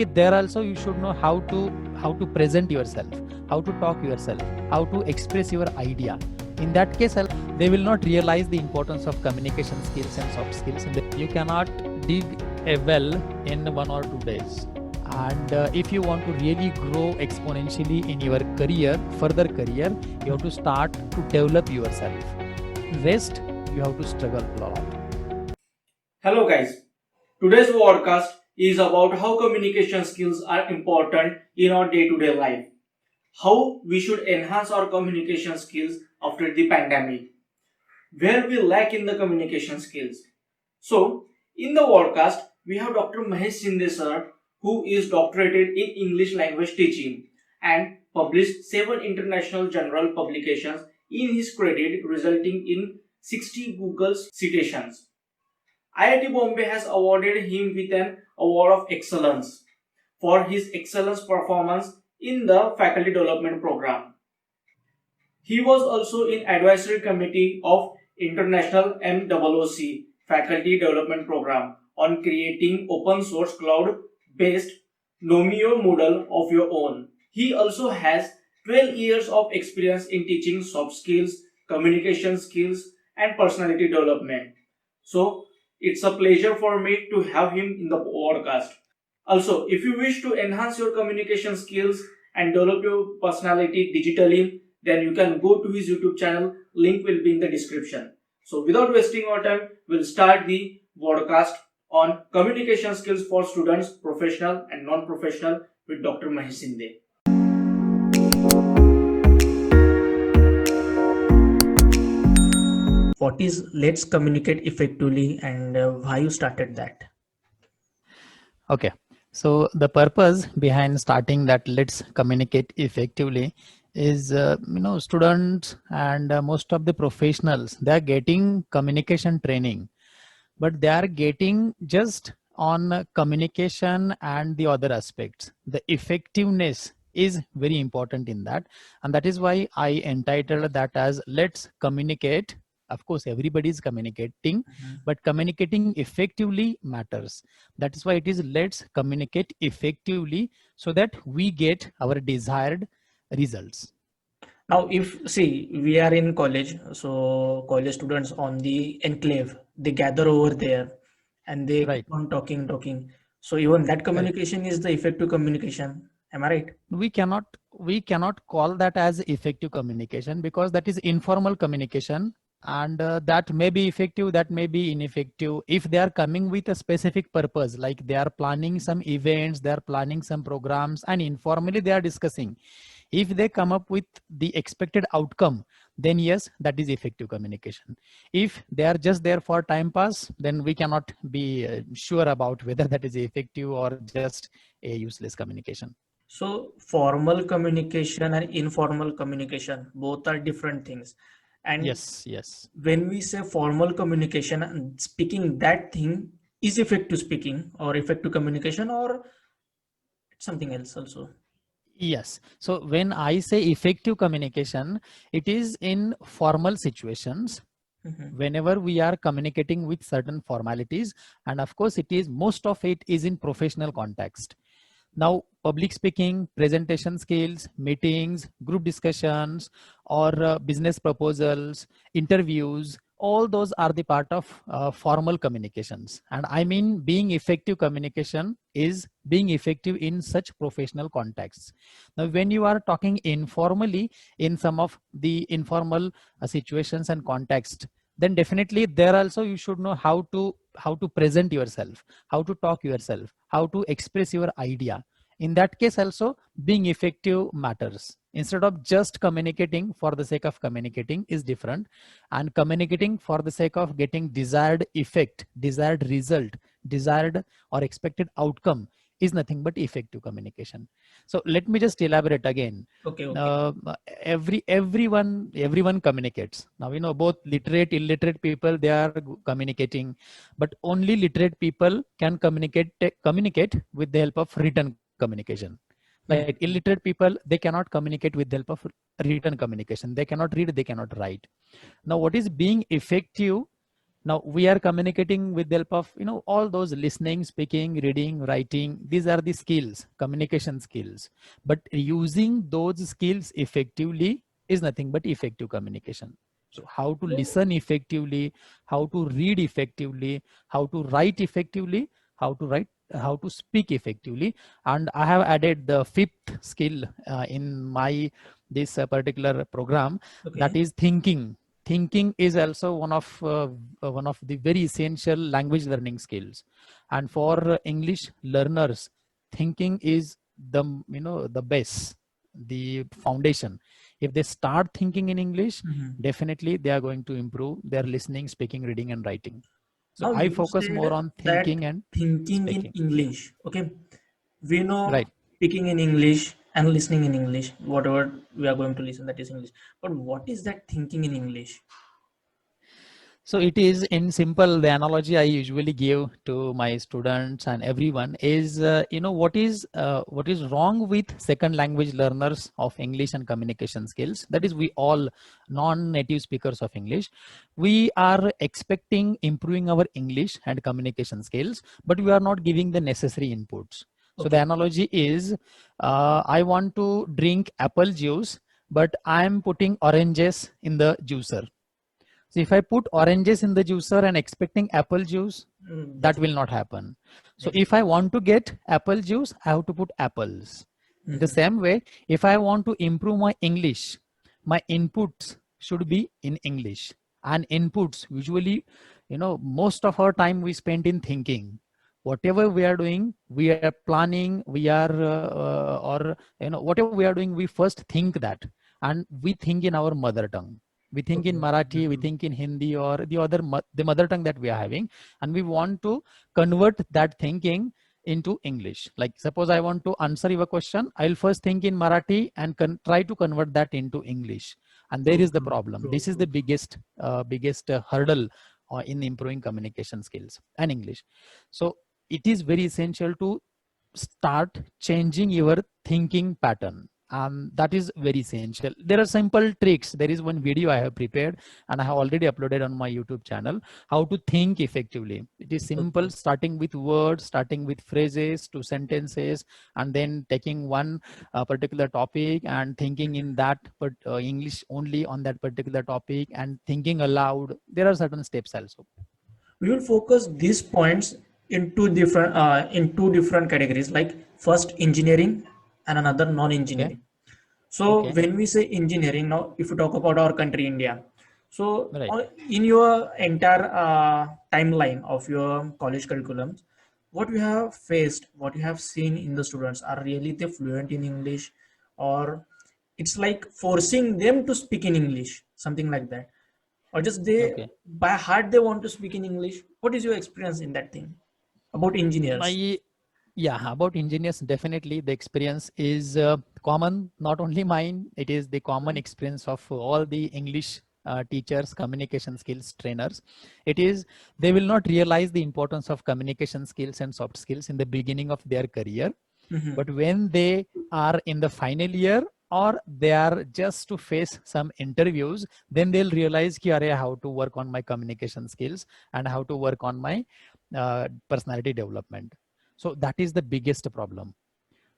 There also you should know how to present yourself, how to talk yourself, how to express your idea. In that case they will not realize the importance of communication skills and soft skills. You cannot dig a well in 1 or 2 days, and if you want to really grow exponentially in your further career, you have to start to develop yourself. Rest, you have to struggle a lot. Hello guys, today's podcast is about how communication skills are important in our day-to-day life. How we should enhance our communication skills after the pandemic. Where we lack in the communication skills. So, in the podcast, we have Dr. Mahesh Shinde sir, who is doctorated in English language teaching and published 7 international journal publications in his credit, resulting in 60 Google citations. IIT Bombay has awarded him with an Award of Excellence for his excellence performance in the faculty development program. He was also in advisory committee of International MOOC Faculty Development Program on creating open source cloud based Nomio model of your own. He also has 12 years of experience in teaching soft skills, communication skills, and personality development. So, it's a pleasure for me to have him in the podcast. Also, if you wish to enhance your communication skills and develop your personality digitally, then you can go to his YouTube channel. Link will be in the description. So, without wasting our time, we'll start the podcast on communication skills for students, professional and non-professional with Dr. Mahesh Shinde. What is Let's Communicate Effectively, and why you started that? Okay, so the purpose behind starting that Let's Communicate Effectively is students and most of the professionals, they are getting communication training, but they are getting just on communication and the other aspects. The effectiveness is very important in that, and that is why I entitled that as Let's Communicate. Of course everybody is communicating, but communicating effectively matters. That is why it is Let's Communicate Effectively, so that we get our desired results. Now, if we are in college, so college students on the enclave, they gather over there and they Right. keep on talking. So even that Correct. communication is the effective communication. Am I right? We cannot call that as effective communication, because that is informal communication, and that may be effective, that may be ineffective. If they are coming with a specific purpose, like they are planning some events, they are planning some programs, and informally they are discussing, if they come up with the expected outcome, then yes, that is effective communication. If they are just there for time pass, then we cannot be sure about whether that is effective or just a useless communication. So formal communication and informal communication, both are different things. And Yes. when we say formal communication, and speaking that thing is effective speaking or effective communication, or something else also. Yes. So when I say effective communication, it is in formal situations, whenever we are communicating with certain formalities, and of course it is, most of it is in professional context. Now, public speaking, presentation skills, meetings, group discussions, or business proposals, interviews, all those are the part of formal communications. And I mean, being effective communication is being effective in such professional contexts. Now, when you are talking informally in some of the informal situations and context, then definitely there also you should know how to present yourself, how to talk yourself, how to express your idea. In that case also, being effective matters. Instead of just communicating for the sake of communicating is different, and communicating for the sake of getting desired effect, desired result, desired or expected outcome is nothing but effective communication. So let me just elaborate again. Okay. uh, everyone communicates. Now both literate, illiterate people, they are communicating, but only literate people can communicate with the help of written communication. Like illiterate people, they cannot communicate with the help of written communication. They cannot read, they cannot write. Now what is being effective Now we are communicating with the help of, all those listening, speaking, reading, writing. These are the skills, communication skills. But using those skills effectively is nothing but effective communication. So how to listen effectively, how to read effectively, how to write effectively, how to speak effectively. And I have added the fifth skill in my this particular program, that Okay. is thinking. Thinking is also one of the very essential language learning skills, and for English learners, thinking is the the base, the foundation. If they start thinking in English, definitely they are going to improve their listening, speaking, reading, and writing. So Now I you focus more said on that thinking and thinking in speaking. English. Okay. We know Right. speaking in English and listening in English, whatever we are going to listen, that is English. But what is that thinking in English? So it is in simple, the analogy I usually give to my students and everyone is, what is wrong with second language learners of English and communication skills. That is, we all non-native speakers of English, we are expecting improving our English and communication skills, but we are not giving the necessary inputs. So the Okay. analogy is, I want to drink apple juice, but I am putting oranges in the juicer. So if I put oranges in the juicer and expecting apple juice, that will Definitely. not happen. So if I Definitely. want to get apple juice, I have to put apples. In the Mhm. same way, if I want to improve my English, my inputs should be in English. And inputs usually, most of our time we spend in thinking. Whatever we are doing, we are planning, we are, or, whatever we are doing, we first think that. And we think in our mother tongue. We think in Okay. Marathi, That's we true. think in Hindi, or the other the mother tongue that we are having, and we want to convert that thinking into English. Like suppose I want to answer your question, I'll first think in Marathi and try to convert that into English. And there True, is the true, problem. true, This is the true. biggest hurdle in improving communication skills and English. So it is very essential to start changing your thinking pattern. That is very essential. There are simple tricks. There is one video I have prepared and I have already uploaded on my YouTube channel, how to think effectively. It is simple, Okay. starting with words, starting with phrases to sentences, and then taking one particular topic and thinking in that English only on that particular topic and thinking aloud. There are certain steps also. We will focus these points in two different categories, like first engineering and another Okay. non-engineering. So Okay. when we say engineering, now if you talk about our country, India, so Right. in your entire timeline of your college curriculums, what you have faced, what you have seen in the students, are really they fluent in English, or it's like forcing them to speak in English, something like that, or just they Okay. by heart they want to speak in English? What is your experience in that thing about engineers? My Yeah, about engineers, definitely the experience is common, not only mine, it is the common experience of all the English teachers, communication skills trainers. It is, they will not realize the importance of communication skills and soft skills in the beginning of their career. Mhm. But when they are in the final year, or they are just to face some interviews, then they'll realize ki, "Arey, how to work on my communication skills and how to work on my personality development." So that is the biggest problem.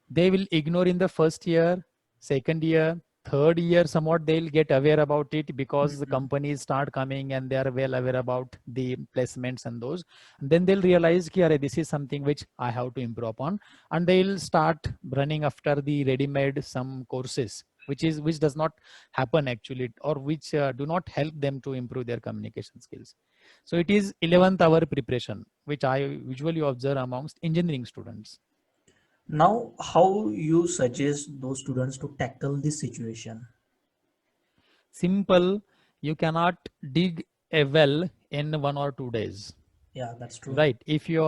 They will ignore in the first year, second year, third year. Somewhat they'll get aware about it because the Mhm. companies start coming and they are well aware about the placements and those. And then they'll realize ki, "Arey, this is something which I have to improve upon," and they'll start running after the ready-made some courses, which does not happen actually, or which do not help them to improve their communication skills. So it is 11th hour preparation, which I usually observe amongst engineering students. Now, how you suggest those students to tackle this situation? Simple. You cannot dig a well in 1 or 2 days. Yeah, that's true. Right. If you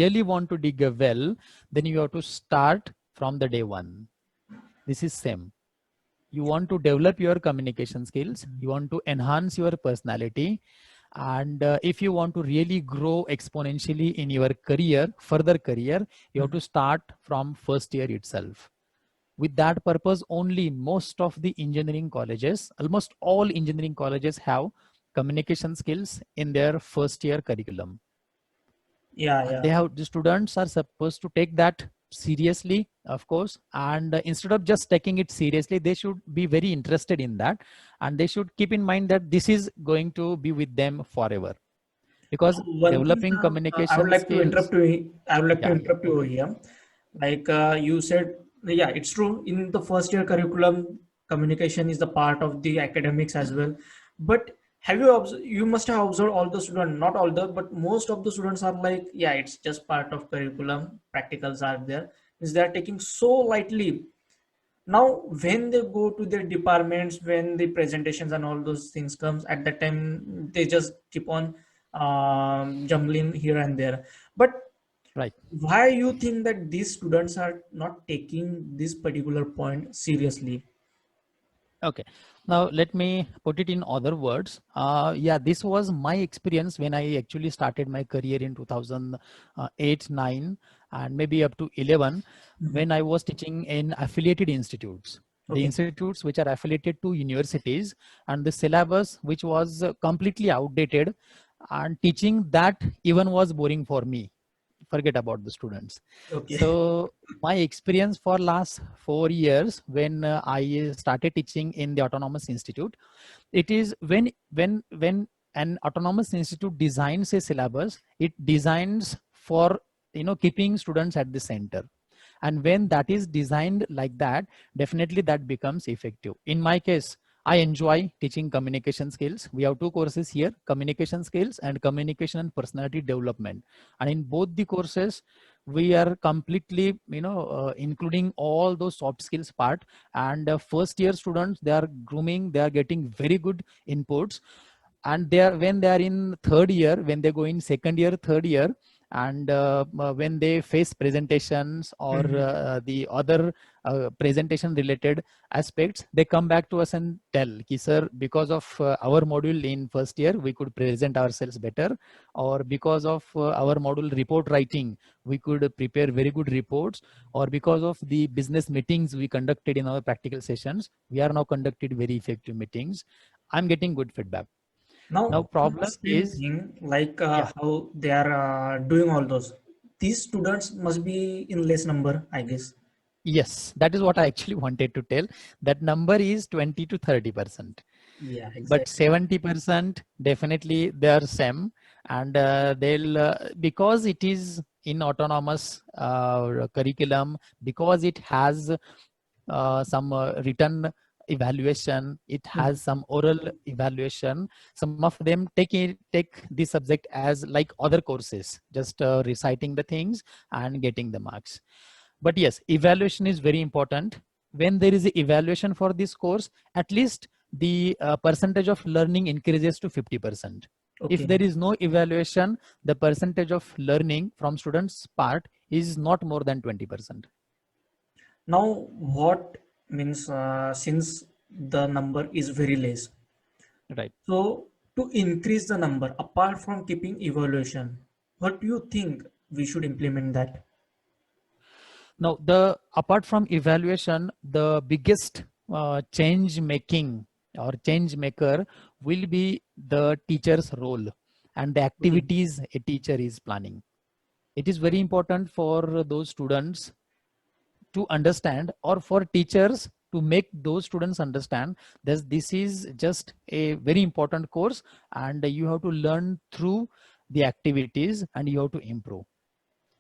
really want to dig a well, then you have to start from the day one. This is same. You want to develop your communication skills, you want to enhance your personality, and if you want to really grow exponentially in your career, further career, you have Mhm. to start from first year itself. With that purpose only, most of the engineering colleges, almost all engineering colleges have communication skills in their first year curriculum. Yeah, And yeah. the students are supposed to take that seriously, of course, and instead of just taking it seriously, they should be very interested in that, and they should keep in mind that this is going to be with them forever, because One thing, developing sir, I would communication like to skills. interrupt you. I would like to Yeah, yeah, interrupt you okay. here. Like you said, yeah, it's true. In the first year curriculum, communication is the part of the academics as well. But have you observed? You must have observed all the students, not all the, but most of the students are like, yeah, it's just part of curriculum. Practicals are there. Is they're taking so lightly. Now when they go to their departments, when the presentations and all those things comes, at that time they just keep on jumbling here and there. But Right. why you think that these students are not taking this particular point seriously? Okay, now let me put it in other words. Yeah, this was my experience when I actually started my career in 2008, 9, and maybe up to 11, Mhm. when I was teaching in affiliated institutes. The Okay. institutes which are affiliated to universities, and the syllabus which was completely outdated, and teaching that even was boring for me. Forget about the students. Okay. So my experience for last 4 years, when I started teaching in the autonomous institute, it is when an autonomous institute designs a syllabus, it designs for keeping students at the center. And when that is designed like that, definitely that becomes effective. In my case, I enjoy teaching communication skills. We have two courses here, communication skills and communication and personality development. And in both the courses, we are completely including all those soft skills part. And first year students, they are grooming, they are getting very good inputs. And they are, when they are in third year, when they go in second year, third year, and when they face presentations or Mhm. the other presentation related aspects, they come back to us and tell, Ki, sir, because of our module in first year, we could present ourselves better, or because of our module report writing, we could prepare very good reports, or because of the business meetings we conducted in our practical sessions, we are now conducted very effective meetings. I'm getting good feedback. Now Now, problem same is, thing, like yeah, how they are doing all those. These students must be in less number, I guess. yes, that is what I actually wanted to tell. That number is 20 to 30%, Yeah, but exactly. 70% definitely they are same, and they'll because it is in autonomous curriculum, because it has some written evaluation, it Mhm. has some oral evaluation. Some of them take the subject as like other courses, just reciting the things and getting the marks. But yes, evaluation is very important. When there is a evaluation for this course, at least the percentage of learning increases to 50%. If Okay. there is no evaluation, the percentage of learning from students part is not more than 20%. Now, what means since the number is very less, Right. so to increase the number, apart from keeping evaluation, what do you think we should implement that? Now, the apart from evaluation, the biggest change making or change maker will be the teacher's role and the Okay. activities a teacher is planning. It is very important for those students to understand, or for teachers to make those students understand that this is just a very important course, and you have to learn through the activities and you have to improve.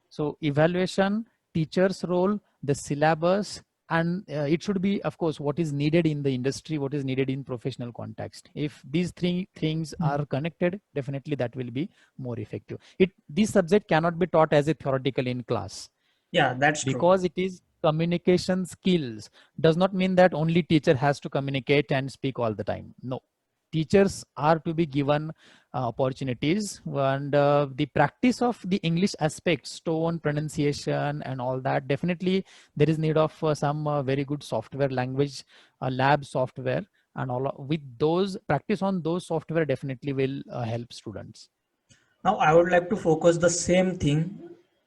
So evaluation, teacher's role, the syllabus, and it should be, of course, what is needed in the industry, what is needed in professional context. If these three things Mhm. are connected, definitely that will be more effective. This subject cannot be taught as a theoretical in class, Yeah, that's true. because it is communication skills. Does not mean that only teacher has to communicate and speak all the time. No, teachers are to be given opportunities, and the practice of the English aspects, tone, pronunciation, and all that, definitely there is need of some very good software language, lab software, and with those practice on those software definitely will help students. Now, I would like to focus the same thing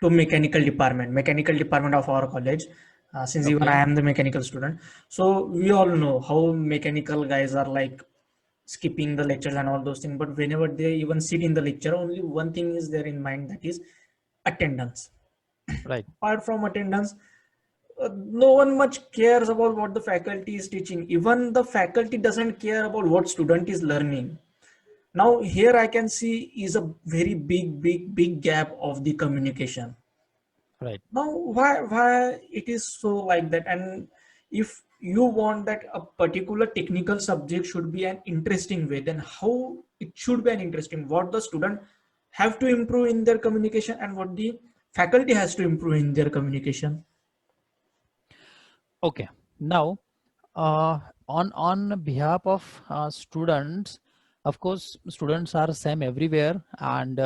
to mechanical department of our college, since even I Okay. am the mechanical student. So we all know how mechanical guys are like. skipping the lectures and all those things, but whenever they even sit in the lecture, only one thing is there in mind, that is attendance. Right. Apart from attendance, no one much cares about what the faculty is teaching. Even the faculty doesn't care about what student is learning. Now here I can see is a very big gap of the communication. Right. Now why it is so like that? And if you want that a particular technical subject should be an interesting way, then how it should be an interesting, what the student have to improve in their communication and what the faculty has to improve in their communication. Okay. Now, on behalf of students, of course, students are same everywhere, and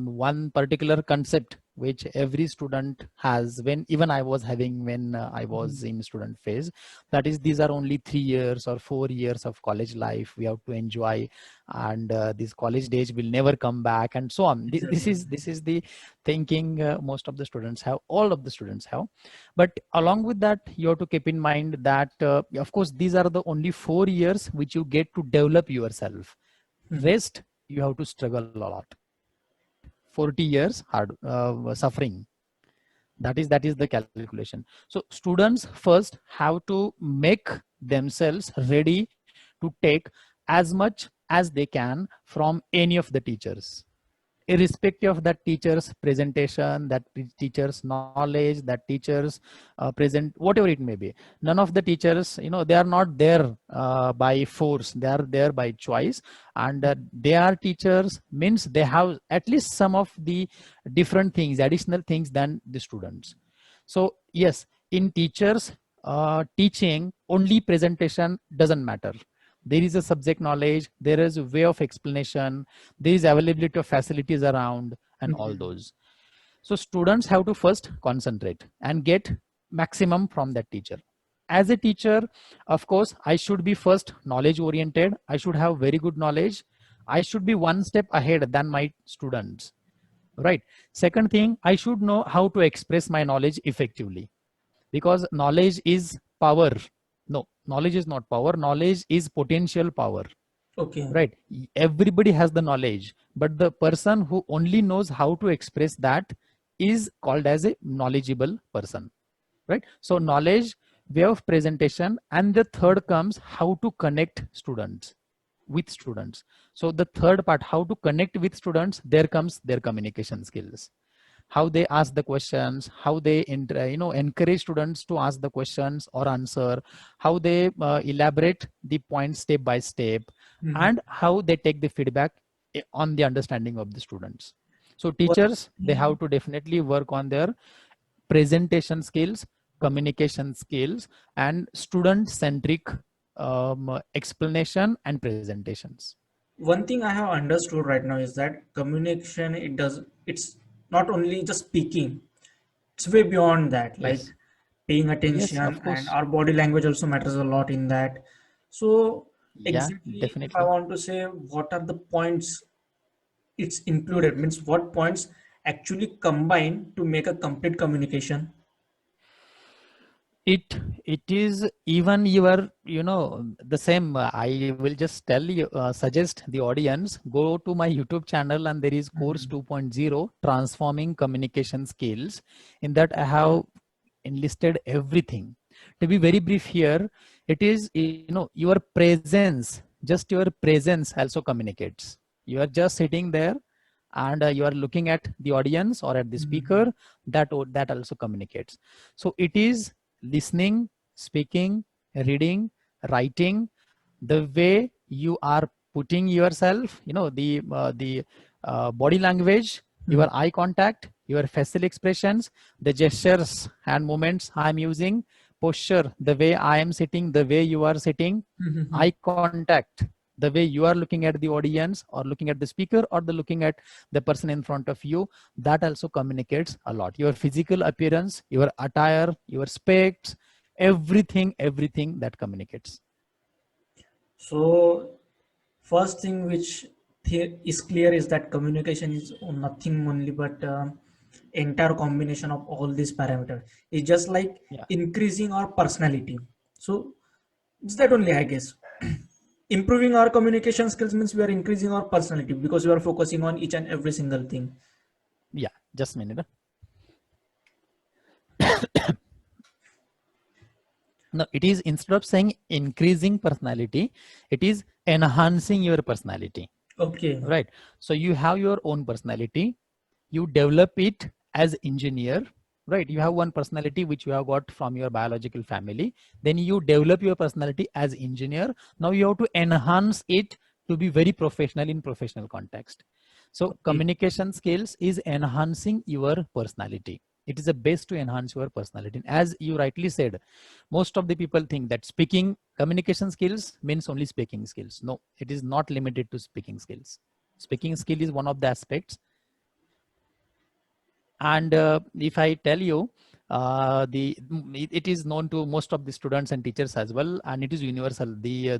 one particular concept which every student has, when even I was having when I was in student phase, that is, these are only 3 years or 4 years of college life we have to enjoy, and these college days will never come back, and so on. This is the thinking most of the students have, all of the students have. But along with that, you have to keep in mind that of course these are the only 4 years which you get to develop yourself. Rest you have to struggle a lot. 40 years hard suffering. That is the calculation. So students first have to make themselves ready to take as much as they can from any of the teachers, irrespective of that teacher's presentation, that teacher's knowledge, that teacher's present, whatever it may be. None of the teachers, they are not there by force, they are there by choice, and they are teachers means they have at least some of the different things, additional things than the students. So yes, in teachers teaching, only presentation doesn't matter. There is a subject knowledge, there is a way of explanation, there is availability of facilities around, and all those. So students have to first concentrate and get maximum from that teacher. As a teacher, of course, I should be first knowledge oriented. I should have very good knowledge. I should be one step ahead than my students. Right. Second thing, I should know how to express my knowledge effectively, because knowledge is power. No, knowledge is not power. Knowledge is potential power. Okay. Right. Everybody has the knowledge, but the person who only knows how to express that is called as a knowledgeable person. Right. So knowledge, way of presentation, and the third comes how to connect students with students. So the third part, how to connect with students, there comes their communication skills, how they ask the questions, how they encourage students to ask the questions or answer, how they elaborate the points step by step, and how they take the feedback on the understanding of the students. So teachers, they have to definitely work on their presentation skills, communication skills, and student centric explanation and presentations. One thing I have understood right now is that communication, it's not only just speaking, it's way beyond that, like Yes. paying Yes, attention, of and course. our body language also matters a lot in that. So Yeah, exactly, if I definitely. want to say what are the points it's included, means what points actually combine to make a complete communication. It is even your, the same. I will just tell you, suggest the audience, go to my YouTube channel, and there is course 2.0, transforming communication skills. In that I have enlisted everything. To be very brief here, it is, your presence, just your presence also communicates. You are just sitting there, and you are looking at the audience or at the speaker, that also communicates. So it is listening, speaking, reading, writing, the way you are putting yourself, the body language, your eye contact, your facial expressions, the gestures and movements I'm using, posture, the way I am sitting, the way you are sitting, eye contact, the way you are looking at the audience or looking at the speaker or the looking at the person in front of you, that also communicates a lot. Your physical appearance, your attire, your specs, everything that communicates. So first thing which is clear is that communication is nothing only but entire combination of all these parameters. It's just like Yeah. increasing our personality. So it's that only, I guess. improving our communication skills means we are increasing our personality because we are focusing on each and every single thing. Yeah, just a minute. No, it is, instead of saying increasing personality, it is enhancing your personality. Okay. Right. So you have your own personality, you develop it as engineer, right? You have one personality which you have got from your biological family, then you develop your personality as engineer. Now you have to enhance it to be very professional in professional context. So Okay. communication skills is enhancing your personality. It is a base to enhance your personality. As you rightly said, most of the people think that speaking communication skills means only speaking skills. No, it is not limited to speaking skills. Speaking skill is one of the aspects. And if I tell you, it is known to most of the students and teachers as well, and it is universal. The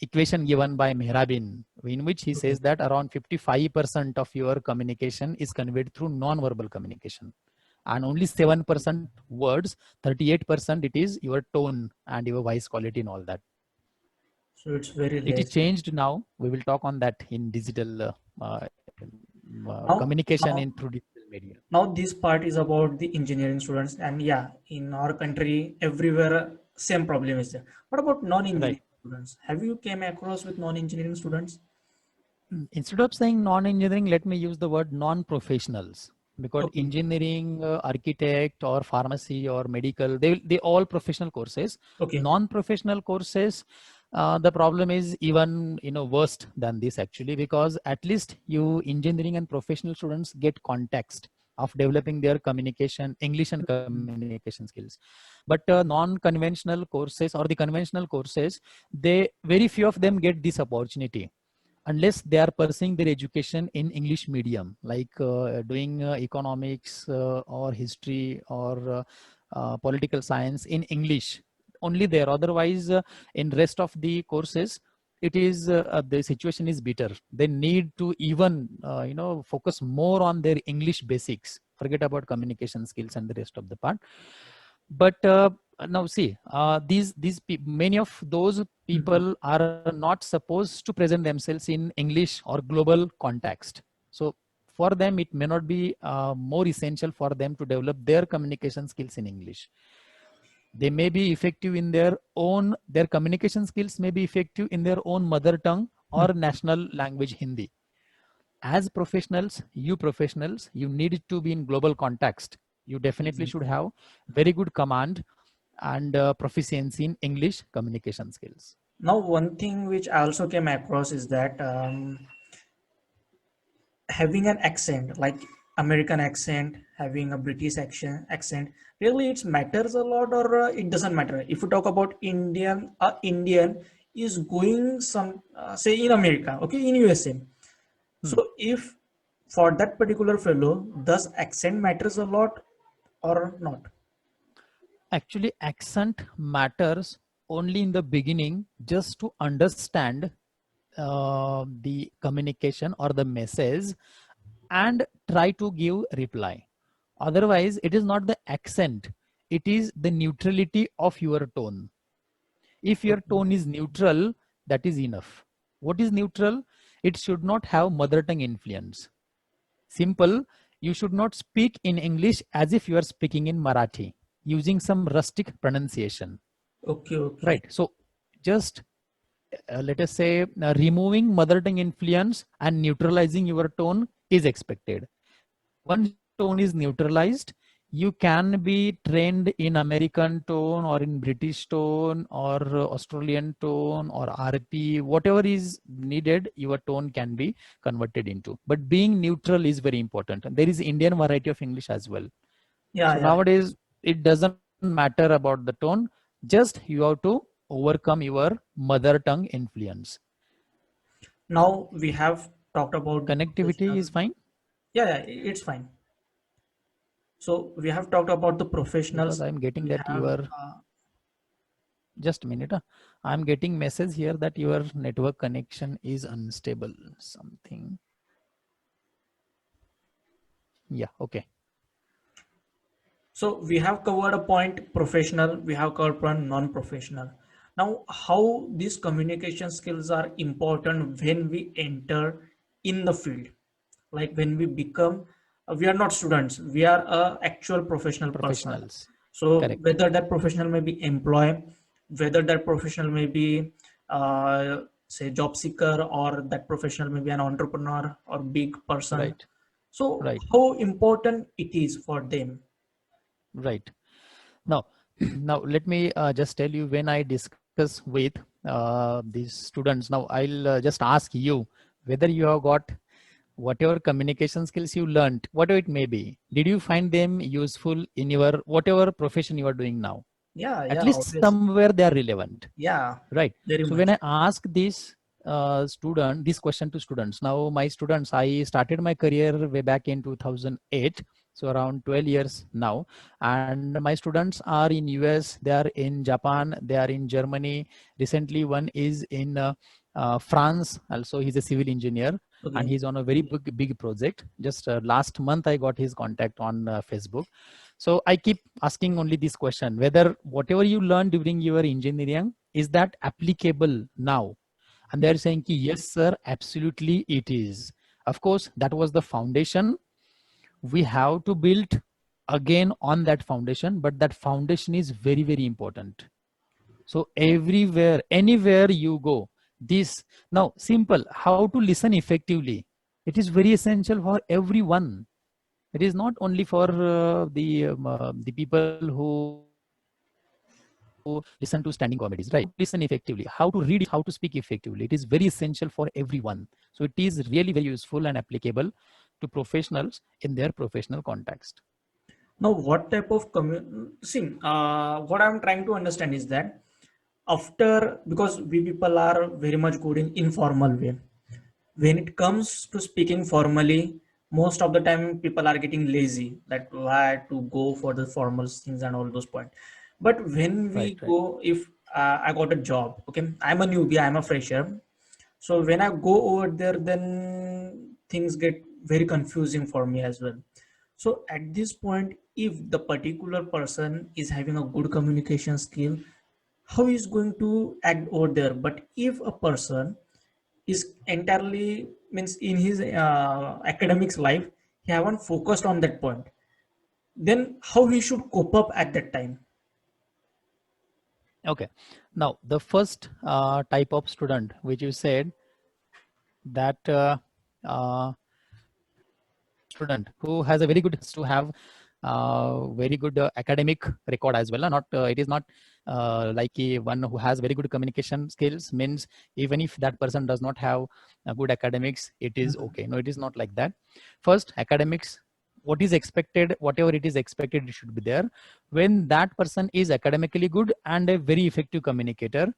equation given by Mehrabin, in which he Okay. says that around 55% of your communication is conveyed through non-verbal communication, and only 7% words, 38% it is your tone and your voice quality and all that. So it's very It is less. changed now. We will talk on that in digital Now, communication now, in through digital media. now this part is about the engineering students, and yeah, in our country, everywhere same problem is there. What about Right. non-engineering students? Have you came across with non-engineering students? Instead of saying non-engineering, let me use the word non-professionals, because Okay. engineering, architect or pharmacy or medical, they all professional courses. Okay. Non-professional courses, the problem is even worse than this actually, because at least you engineering and professional students get context of developing their communication, English and communication skills. But non-conventional courses or the conventional courses, they very few of them get this opportunity unless they are pursuing their education in English medium, like doing economics or history or political science in English. Only there. Otherwise, in rest of the courses, it is the situation is better. They need to even focus more on their English basics. Forget about communication skills and the rest of the part. But now see, many of those Mhm. people are not supposed to present themselves in English or global context. So for them, it may not be more essential for them to develop their communication skills in English. They may be effective in their communication skills may be effective in their own mother tongue or national language, Hindi. As professionals, you need to be in global context. You definitely should Exactly. have very good command and proficiency in English communication skills. Now, one thing which I also came across is that having an accent like American accent, having a British accent, really it matters a lot, or it doesn't matter. If you talk about Indian is going some say in America, okay, in USA. Hmm. So if for that particular fellow, does accent matters a lot or not? Actually, accent matters only in the beginning, just to understand the communication or the message and try to give reply. Otherwise, it is not the accent, it is the neutrality of your tone. If your Okay. tone is neutral, that is enough. What is neutral? It should not have mother tongue influence. Simple, you should not speak in English as if you are speaking in Marathi, using some rustic pronunciation. Okay. Okay. Right. So just let us say removing mother tongue influence and neutralizing your tone is expected. Once tone is neutralized, you can be trained in American tone or in British tone or Australian tone or RP, whatever is needed, your tone can be converted into. But being neutral is very important. And there is Indian variety of English as well. Yeah. So Yeah. nowadays, it doesn't matter about the tone, just you have to overcome your mother tongue influence. Now we have talked about the Connectivity professional. is fine, Yeah. Yeah. It's fine. So we have talked about the because professionals. I'm getting We that have your, just a minute. I'm getting message here that your network connection is unstable. Something. Yeah. Okay. so we have covered a point professional. We have covered one non-professional. Now, how these communication skills are important when we enter in the field, like when we become, we are not students, we are a actual professional person. Professionals. So Correct. whether that professional may be employee, whether that professional may be say job seeker, or that professional may be an entrepreneur or big person. Right. So Right. how important it is for them? Right. Now, now let me just tell you, when I discuss with these students, now I'll just ask you whether you have got whatever communication skills you learned, whatever it may be, did you find them useful in your whatever profession you are doing now? Yeah, At yeah, least obviously. somewhere they are relevant, Yeah, right? very So when much. I ask this question to students, now my students, I started my career way back in 2008, so around 12 years now, and my students are in US, they are in Japan, they are in Germany. Recently one is in France, also he's a civil engineer, and Okay. he's on a very big project. Just last month I got his contact on Facebook. So I keep asking only this question, whether whatever you learned during your engineering, is that applicable now? And they're saying, yes, sir, absolutely it is. Of course, that was the foundation. We have to build again on that foundation, but that foundation is very, very important. So everywhere, anywhere you go, this now simple, how to listen effectively. It is very essential for everyone. It is not only for the people who listen to standing comedies, right? Listen effectively, how to read, how to speak effectively. It is very essential for everyone. So it is really very useful and applicable to professionals in their professional context. Now, what type of see, what I'm trying to understand is that after, because we people are very much good in informal way. When it comes to speaking formally, most of the time people are getting lazy that why to go for the formal things and all those points. But when Right, we right. go, if I got a job, okay, I'm a newbie, I'm a fresher. So when I go over there, then things get very confusing for me as well. So at this point, if the particular person is having a good communication skill, how is going to act over there? But if a person is entirely means in his academics life, he haven't focused on that point, then how he should cope up at that time? Okay. Now, the first type of student, which you said that uh, student who has a very good to have very good academic record as well. Not it is not like one who has very good communication skills means even if that person does not have good academics, it is Mhm. okay. No, it is not like that. First, academics, what is expected, whatever it is expected, it should be there. When that person is academically good and a very effective communicator,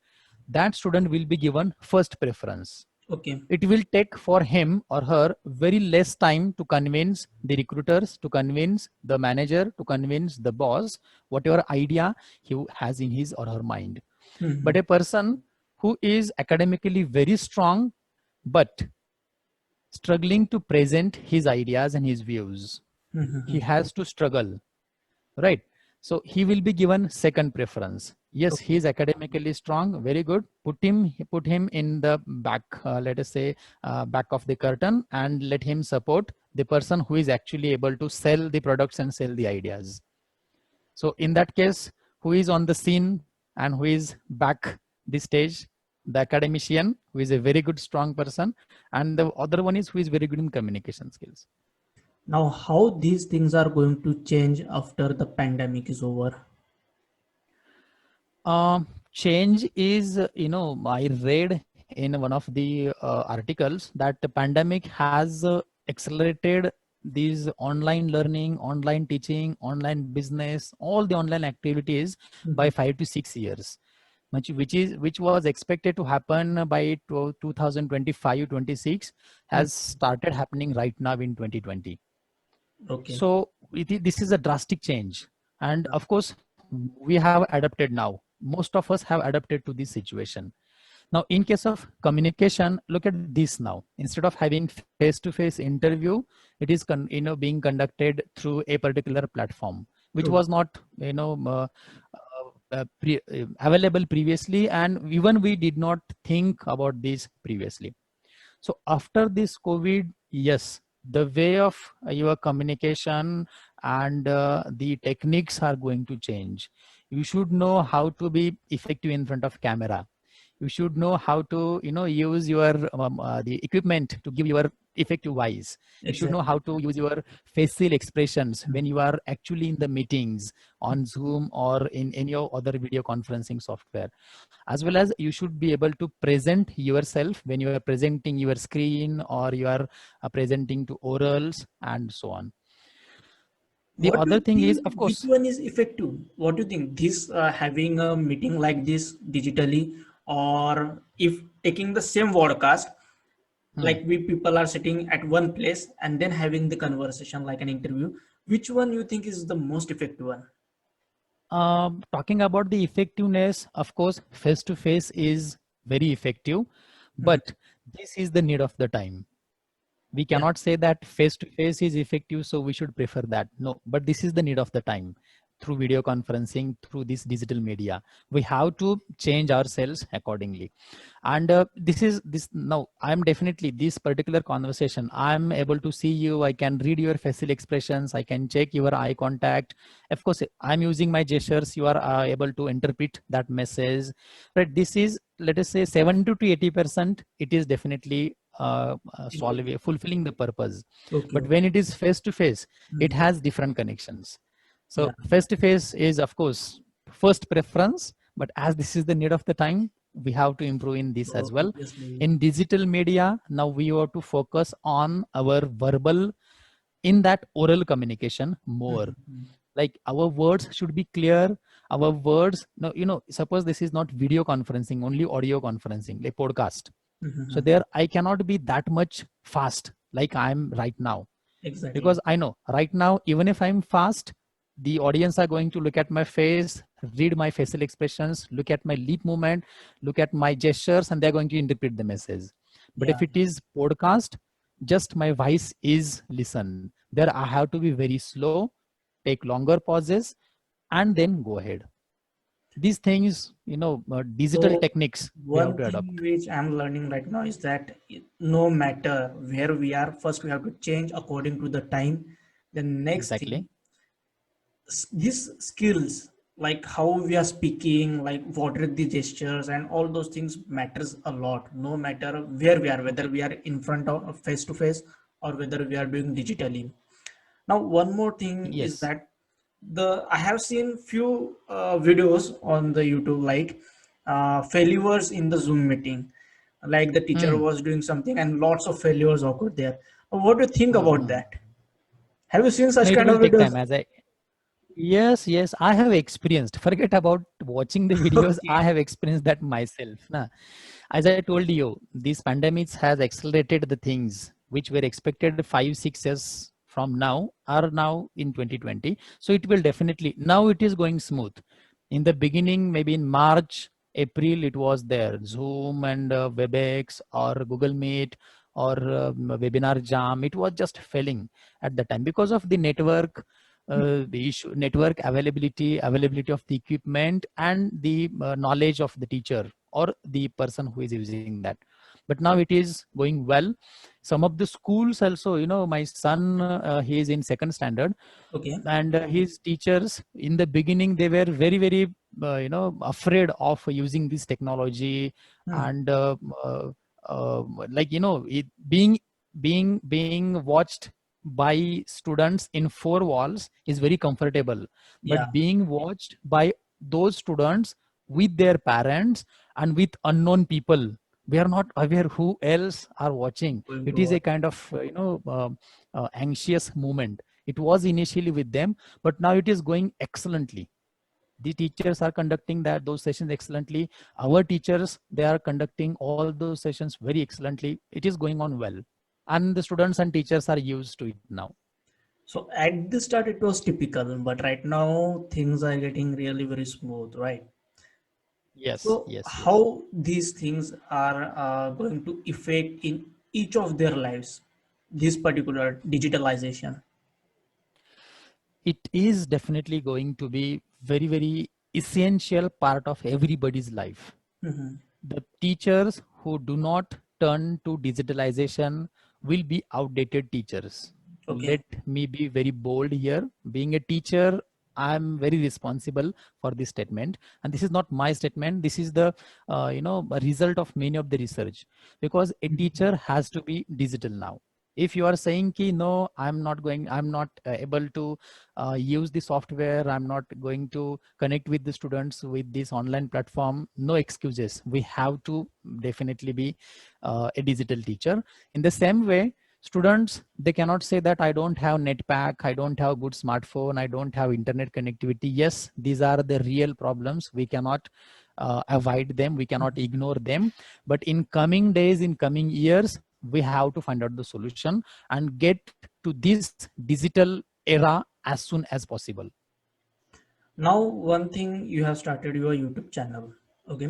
that student will be given first preference. Okay. It will take for him or her very less time to convince the recruiters, to convince the manager, to convince the boss, whatever idea he has in his or her mind. But Mhm. a person who is academically very strong, but struggling to present his ideas and his views, he Mhm. has to struggle, right? So he will be given second preference. Yes, he Okay. is academically strong, very good, put him in the back, let us say back of the curtain, and let him support the person who is actually able to sell the products and sell the ideas. So in that case, who is on the scene and who is back the stage? The academician, who is a very good strong person, and the other one is who is very good in communication skills. Now, how these things are going to change after the pandemic is over? Change is, I read in one of the articles that the pandemic has accelerated these online learning, online teaching, online business, all the online activities by Mhm. 5 to 6 years, which was expected to happen by 2025-26 Mhm. has started happening right now in 2020. Okay. So this is a drastic change. And of course, we have adapted now. Most of us have adapted to this situation. Now, in case of communication, look at this now. Instead of having face-to-face interview, it is being conducted through a particular platform, which True. was not available previously, and even we did not think about this previously. So after this COVID, yes, the way of your communication and the techniques are going to change. You should know how to be effective in front of camera. You should know how to use your the equipment to give your effective voice. You should know Exactly. how to use your facial expressions when you are actually in the meetings on Zoom or in any other video conferencing software, as well as you should be able to present yourself when you are presenting your screen or you are presenting to orals and so on. The What do other you thing is, think? of Which course, one is effective? What do you think? This having a meeting like this digitally, or if taking the same broadcast, hmm, like we people are sitting at one place and then having the conversation like an interview, which one you think is the most effective one? talking about the effectiveness, of course, face to face is very effective, Mhm. but this is the need of the time. We Yeah, cannot say that face to face is effective, so we should prefer that. No, but this is the need of the time. Through video conferencing, through this digital media, we have to change ourselves accordingly. And this is this now I'm definitely this particular conversation, I'm able to see you, I can read your facial expressions, I can check your eye contact. Of course, I'm using my gestures, you are able to interpret that message, right? This is, let us say, 70 to 80%, it is definitely effective. fulfilling the purpose. Okay, But okay. when it is face to face, it Mhm. has different connections. Yeah. So face to face is, of course, first preference, but as this is the need of the time, we have to improve in this as well. Obviously. In digital media, now we have to focus on our verbal, in that oral communication more. Mhm. Like our words should be clear. Our words, no, suppose this is not video conferencing, only audio conferencing, like podcast. So Mhm. there, I cannot be that much fast like I'm right now, Exactly. because I know right now, even if I'm fast, the audience are going to look at my face, read my facial expressions, look at my lip movement, look at my gestures, and they're going to interpret the message. But Yeah. if it is podcast, just my voice is listened. There I have to be very slow, take longer pauses, and then go ahead. These things, digital So techniques we have one to thing adopt. which I'm learning right now is that no matter where we are, first we have to change according to the time. The next thing, Exactly. these skills, like how we are speaking, like what are the gestures and all those things matters a lot, no matter where we are, whether we are in front of face to face or whether we are doing digitally. Now one more thing is Yes. that the I have seen few videos on the YouTube, like failures in the Zoom meeting, like the teacher Hmm. was doing something and lots of failures occurred there. What do you think Hmm. about Hmm. that? Have you seen No, such it kind will of take videos? time. Yes, yes, I have experienced. Forget about watching the videos. Okay. I have experienced that myself. Nah. As I told you, this pandemic has accelerated the things which were expected 5, 6 years from now are now in 2020. So it will definitely, now it is going smooth. In the beginning, maybe in March, April, it was there. Zoom and WebEx or Google Meet or Webinar Jam. It was just failing at the time because of the network, the issue, network availability of the equipment, and the knowledge of the teacher or the person who is using that. But now it is going well. Some of the schools also, my son, he is in second standard, Okay. and his teachers in the beginning, they were very, very afraid of using this technology. Hmm. And like, it being watched by students in four walls is very comfortable, Yeah. but being watched by those students with their parents and with unknown people, we are not aware who else are watching. Going It to is a watch. kind of anxious moment. It was initially with them, but now it is going excellently. The teachers are conducting those sessions excellently. Our teachers, they are conducting all those sessions very excellently. It is going on well, and the students and teachers are used to it now. So at the start it was typical, but right now things are getting really very smooth, right? Yes, So yes, yes. how these things are going to affect in each of their lives, this particular digitalization? It is definitely going to be very, very essential part of everybody's life. The teachers who do not turn to digitalization will be outdated teachers. Okay. Let me be very bold here. Being a teacher, I'm very responsible for this statement, and this is not my statement. This is the a result of many of the research, because a teacher has to be digital now. If you are saying ki no, I'm not able to use the software, I'm not going to connect with the students with this online platform, no excuses. We have to definitely be a digital teacher. In the same way, students, they cannot say that I don't have net pack, I don't have good smartphone, I don't have internet connectivity. Yes, these are the real problems. We cannot avoid them, we cannot ignore them. But in coming days, in coming years, we have to find out the solution and get to this digital era as soon as possible. Now, one thing, you have started your YouTube channel. Okay.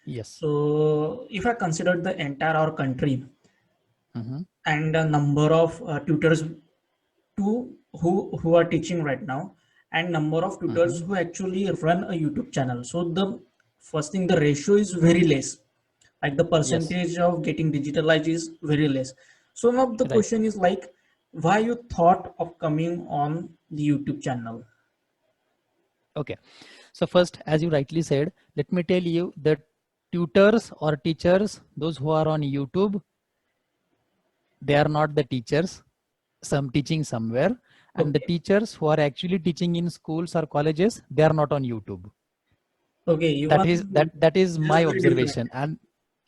Yes. So if I consider the entire our country Mm-hmm. and a number of tutors who are teaching right now, and number of tutors Mm-hmm. who actually run a YouTube channel, so the first thing, the ratio is very less, like the Yes. percentage of getting digitalized is very less. So now the Right. question is like, why you thought of coming on the YouTube channel? Okay. So first, as you rightly said, let me tell you that tutors or teachers, those who are on YouTube, they are not the teachers, some teaching somewhere. And the Okay. teachers who are actually teaching in schools or colleges, they are not on YouTube. Okay, That even is that is this is my very different. observation. And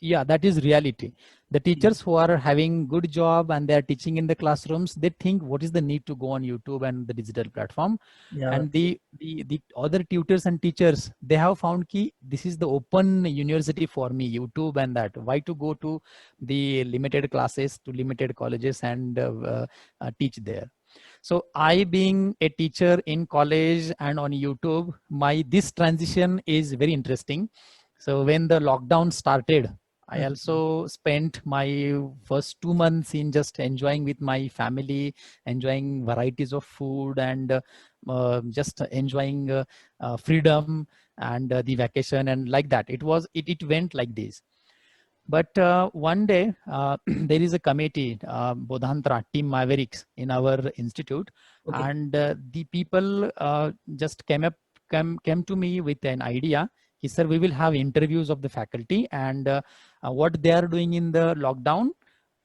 yeah, that is reality. The teachers who are having good job and they are teaching in the classrooms, they think what is the need to go on YouTube and the digital platform. Yeah, And the other tutors and teachers, they have found key, this is the open university for me, YouTube, and that why to go to the limited classes to limited colleges and teach there. So I, being a teacher in college and on YouTube, this transition is very interesting. So when the lockdown started, I also spent my first 2 months in just enjoying with my family, enjoying varieties of food, and just enjoying freedom and the vacation, and like that. It went like this. But one day, there is a committee, Bodhantra, Team Mavericks, in our institute, okay. and the people just came to me with an idea. He said, we will have interviews of the faculty and what they are doing in the lockdown,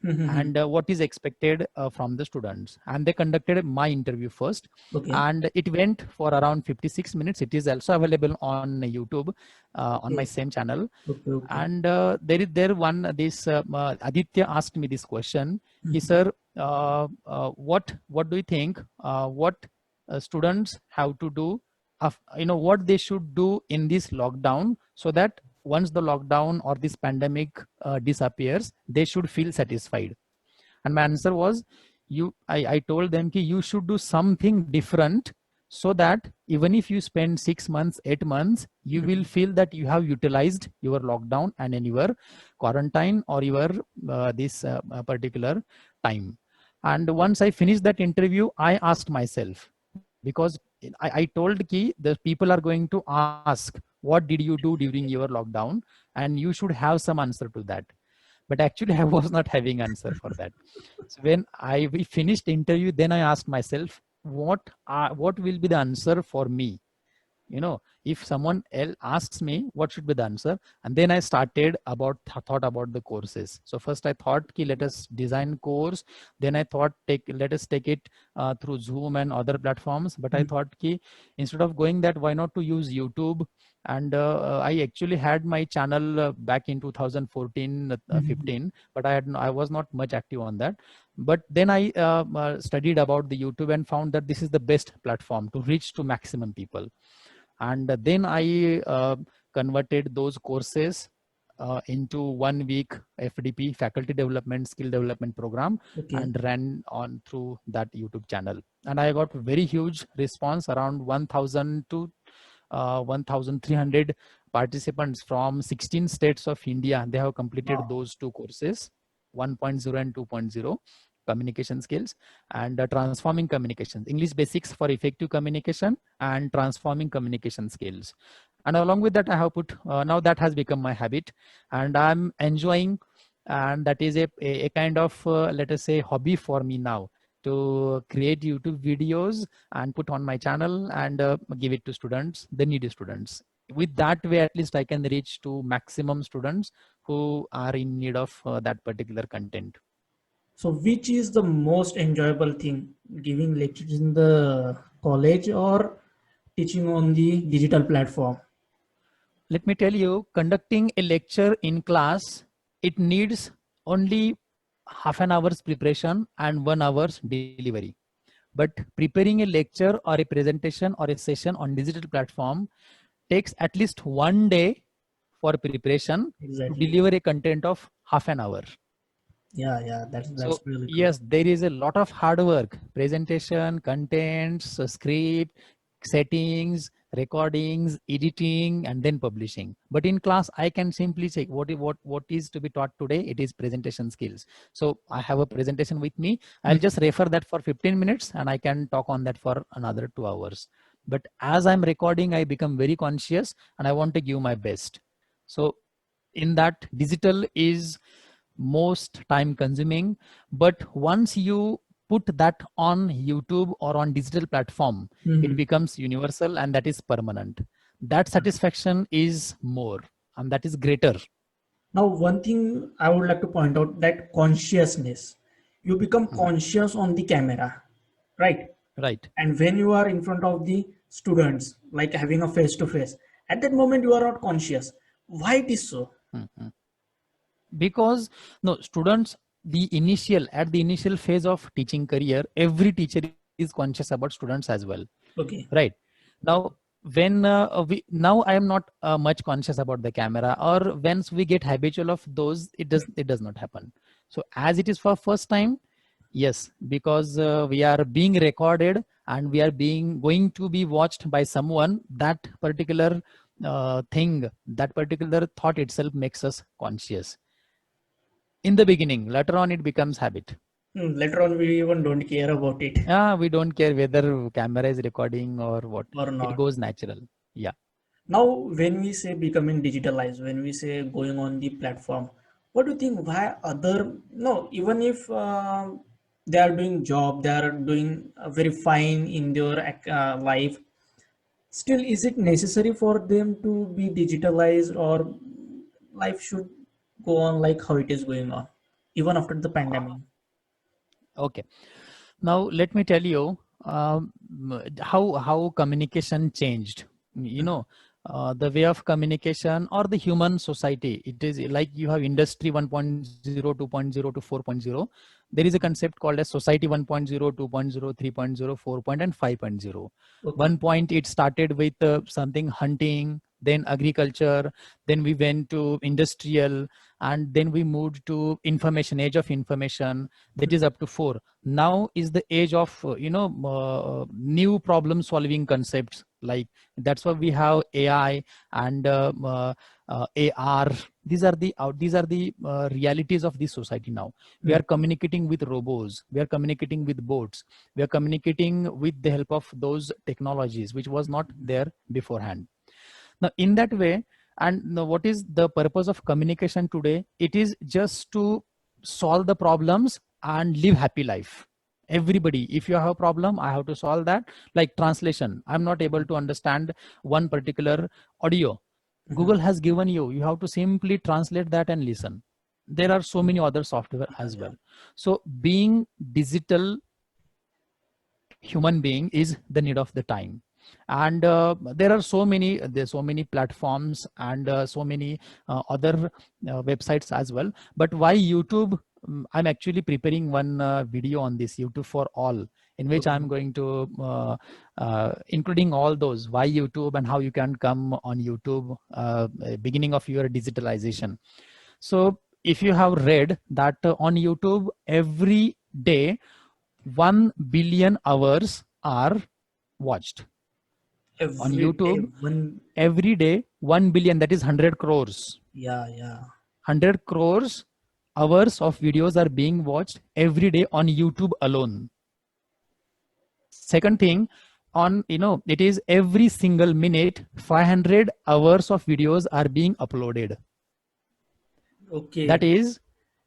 and what is expected from the students. And they conducted my interview first, Okay. and it went for around 56 minutes. It is also available on YouTube, on my Okay. same channel. Okay. Okay. And Aditya asked me this question. He Mhm. said, what do you think, what students have to do, what they should do in this lockdown, so that once the lockdown or this pandemic disappears, they should feel satisfied. And my answer was, I told them ki you should do something different, so that even if you spend 6 months, 8 months, you will feel that you have utilized your lockdown and in your quarantine or your this particular time. And once I finished that interview, I asked myself, because I told ki the people are going to ask, what did you do during your lockdown, and you should have some answer to that. But actually I was not having answer for that. So when we finished the interview, then I asked myself, what will be the answer for me? If someone else asks me, what should be the answer? And then I started thought about the courses. So first I thought ki let us design course. Then I thought let us take it through Zoom and other platforms. But I thought ki instead of going that, why not to use YouTube? And I actually had my channel back in 2014 15, but I was not much active on that. But then I studied about the YouTube and found that this is the best platform to reach to maximum people. And then I converted those courses into 1 week FDP, faculty development skill development program, Okay. and ran on through that YouTube channel. And I got very huge response, around 1000 to 1300 participants from 16 states of India. They have completed Wow. those two courses, 1.0 and 2.0, communication skills, and transforming communications, English basics for effective communication and transforming communication skills. And along with that, I have put, now that has become my habit and I'm enjoying, and that is a kind of, let us say, hobby for me now, to create YouTube videos and put on my channel and give it to students, the needy students. With that way, at least I can reach to maximum students who are in need of that particular content. So, which is the most enjoyable thing, giving lectures in the college or teaching on the digital platform? Let me tell you, conducting a lecture in class, it needs only half an hour's preparation and 1 hour's delivery. But preparing a lecture or a presentation or a session on digital platform takes at least 1 day for preparation to Exactly. deliver a content of half an hour. Yeah, yeah, that's So really true. yes, there is a lot of hard work: presentation, contents, script, settings, recordings, editing, and then publishing. But in class, I can simply say what is to be taught today. It is presentation skills. So I have a presentation with me. I'll just refer that for 15 minutes, and I can talk on that for another 2 hours. But as I'm recording, I become very conscious, and I want to give my best. So in that, digital is most time consuming, but once you put that on YouTube or on digital platform, it Mhm. becomes universal, and that is permanent. That satisfaction is more, and that is greater. Now, one thing I would like to point out, that consciousness, you become Hmm. conscious on the camera, right? Right. And when you are in front of the students, like having a face to face, at that moment you are not conscious. Why it is so? Mhm. Because no, students, at the initial phase of teaching career, every teacher is conscious about students as well, Okay. right? Now when now I am not much conscious about the camera, or once we get habitual of those, it does not happen. So as it is for first time, yes, because we are being recorded and we are being going to be watched by someone, that particular thing, that particular thought itself makes us conscious in the beginning. Later on it becomes habit. Later on, we even don't care about it We don't care whether camera is recording or what. or It not. goes natural. Yeah. Now, when we say becoming digitalized, when we say going on the platform, what do you think? Why other, no, even if they are doing job, they are doing very fine in their life, still, is it necessary for them to be digitalized, or life should go on like how it is going on, even after the pandemic? Okay. Now let me tell you how communication changed. The way of communication or the human society. It is like you have industry 1.0, 2.0 to 4.0. There is a concept called as society 1.0, 2.0, 3.0, 4. And 5.0. Okay. One point it started with something hunting, then agriculture, then we went to industrial, and then we moved to information, age of information, that is up to 4. Now is the age of new problem solving concepts, like that's why we have AI and AR. These are the realities of this society now. We are communicating with robots, we are communicating with bots, we are communicating with the help of those technologies which was not there beforehand. Now in that way, and now what is the purpose of communication today? It is just to solve the problems and live happy life. Everybody, if you have a problem, I have to solve that. Like translation, I'm not able to understand one particular audio. Mhm. Google has given you have to simply translate that and listen. There are so many other software Yeah, as yeah. well. So being digital human being is the need of the time. And there's so many platforms and so many other websites as well. But why YouTube? I'm actually preparing one video on this, YouTube for all, in which Okay. I'm going to including all those why YouTube and how you can come on YouTube, beginning of your digitalization. So if you have read that on YouTube every day 1 billion hours are watched on Every day, YouTube. one. Every day 1 billion, that is 100 crores. Yeah, yeah. 100 crores hours of videos are being watched every day on YouTube alone. Second thing, on, it is every single minute 500 hours of videos are being uploaded. Okay. That is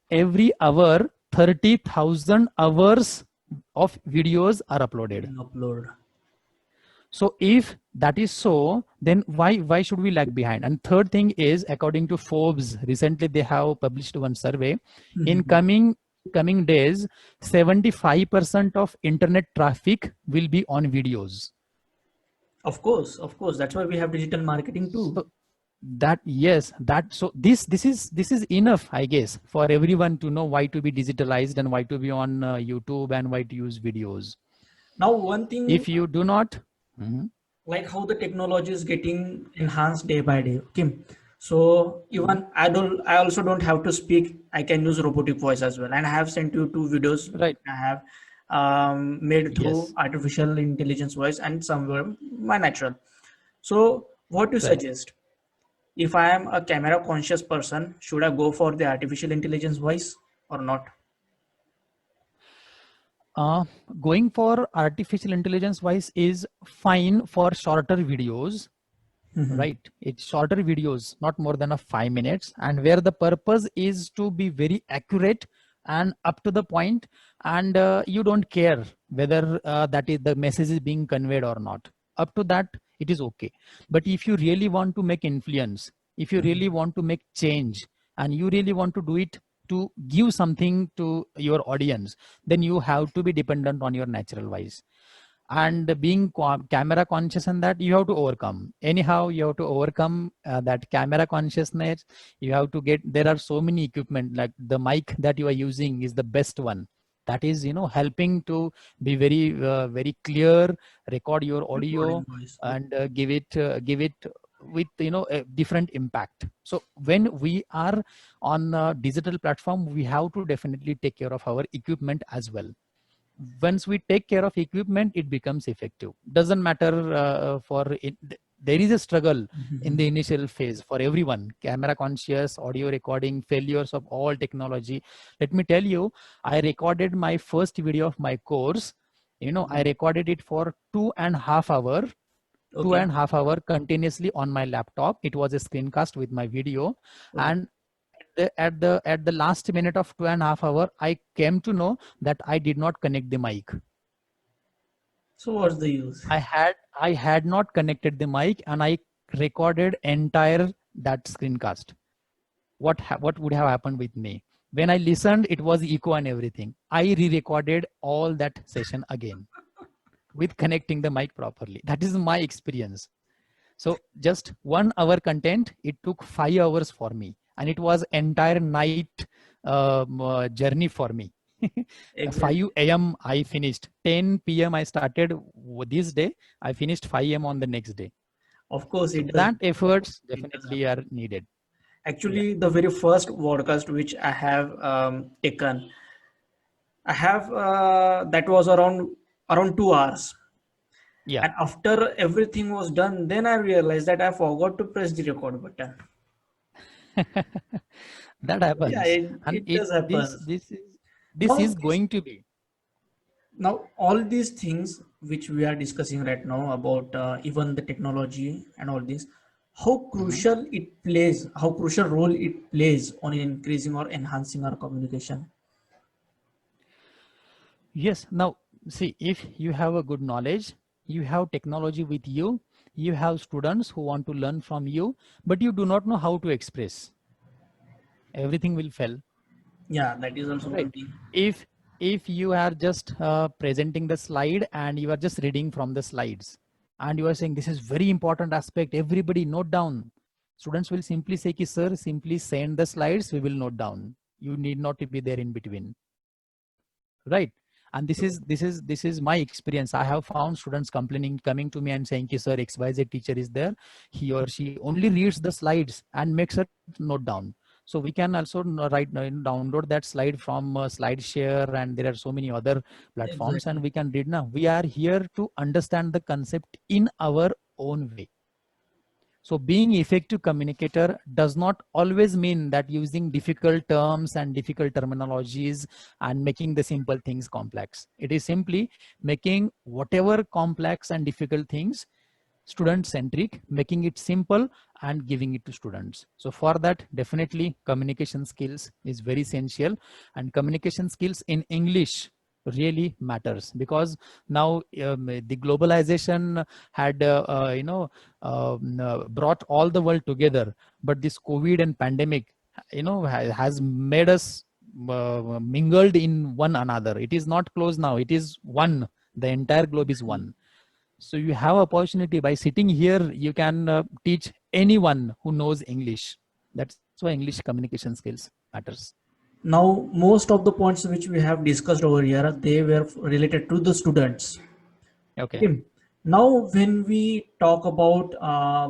every hour 30,000 hours of videos are uploaded. Upload. So if that is so, then why should we lag behind? And third thing is, according to Forbes, recently they have published one survey. In coming days, 75% of internet traffic will be on videos. Of course, that's why we have digital marketing too. So this is enough, I guess, for everyone to know why to be digitalized and why to be on YouTube and why to use videos. Now one thing, If you do not, like how the technology is getting enhanced day by day. Okay, so even I also don't have to speak. I can use robotic voice as well, and I have sent you 2 videos right? I have made through Yes, artificial intelligence voice and somewhere my natural. So what do you right. suggest? If I am a camera conscious person, should I go for the artificial intelligence voice or not? Uh, Going for artificial intelligence wise is fine for shorter videos, right? It's shorter videos, not more than 5 minutes, and where the purpose is to be very accurate and up to the point, and you don't care whether that is the message is being conveyed or not. Up to that, it is okay. But if you really want to make influence, if you really want to make change, and you really want to do it to give something to your audience, then you have to be dependent on your natural voice. And being camera conscious, and that you have to overcome anyhow. You have to overcome that camera consciousness. You have to get, there are so many equipment, like the mic that you are using is the best one, that is helping to be very clear, record your audio, Recording voice. and give it with a different impact. So when we are on a digital platform, we have to definitely take care of our equipment as well. Once we take care of equipment, it becomes effective. Doesn't matter for it, there is a struggle in the initial phase for everyone, camera conscious, audio recording, failures of all technology. Let me tell you, I recorded my first video of my course. I recorded it for 2.5 hours, two Okay. and a half hour continuously on my laptop. It was a screencast with my video. Okay. And at the last minute of 2.5 hours, I came to know that I did not connect the mic. So what's the use? I had not connected the mic, and I recorded entire that screencast. What would have happened with me? When I listened, it was echo and everything. I re-recorded all that session again with connecting the mic properly. That is my experience. So just 1 hour content, it took 5 hours for me, and it was entire night journey for me. Exactly. 5 a.m. I finished. 10 p.m. I started this day. I finished 5 a.m. on the next day. Of course, So it does. that efforts It does definitely happen. are needed. Actually, the very first podcast which I have taken, I have that was around 2 hours. Yeah, And after everything was done, then I realized that I forgot to press the record button. that Yeah, happens, and it does happen. this Now, is going to be. all these things which we are discussing right now about even the technology and all this, Mhm. how crucial role it plays on increasing or enhancing our communication. Yes. Now, see, if you have a good knowledge, you have technology with you, you have students who want to learn from you, but you do not know how to express, everything will fail, Yeah, that is also right? one thing. If you are just presenting the slide and you are just reading from the slides, and you are saying this is very important aspect, everybody note down. Students will simply say, "Ki, sir, simply send the slides, we will note down. You need not to be there in between." Right? And this is my experience. I have found students complaining, coming to me and saying, "Ki, sir, XYZ teacher is there, he or she only reads the slides and makes a note down." So we can also download that slide from SlideShare, and there are so many other platforms, and Exactly. we can read. Now we are here to understand the concept in our own way. So being effective communicator does not always mean that using difficult terms and difficult terminologies and making the simple things complex. It is simply making whatever complex and difficult things student centric, making it simple and giving it to students. So for that, definitely communication skills is very essential, and communication skills in English really matters, because now the globalization had brought all the world together, but this COVID and pandemic has made us mingled in one another. It is not close now, it is one. The entire globe is one. So you have opportunity by sitting here, you can teach anyone who knows English. That's why English communication skills matters. Now, most of the points which we have discussed over here, they were related to the students. Okay. Okay. Now, when we talk about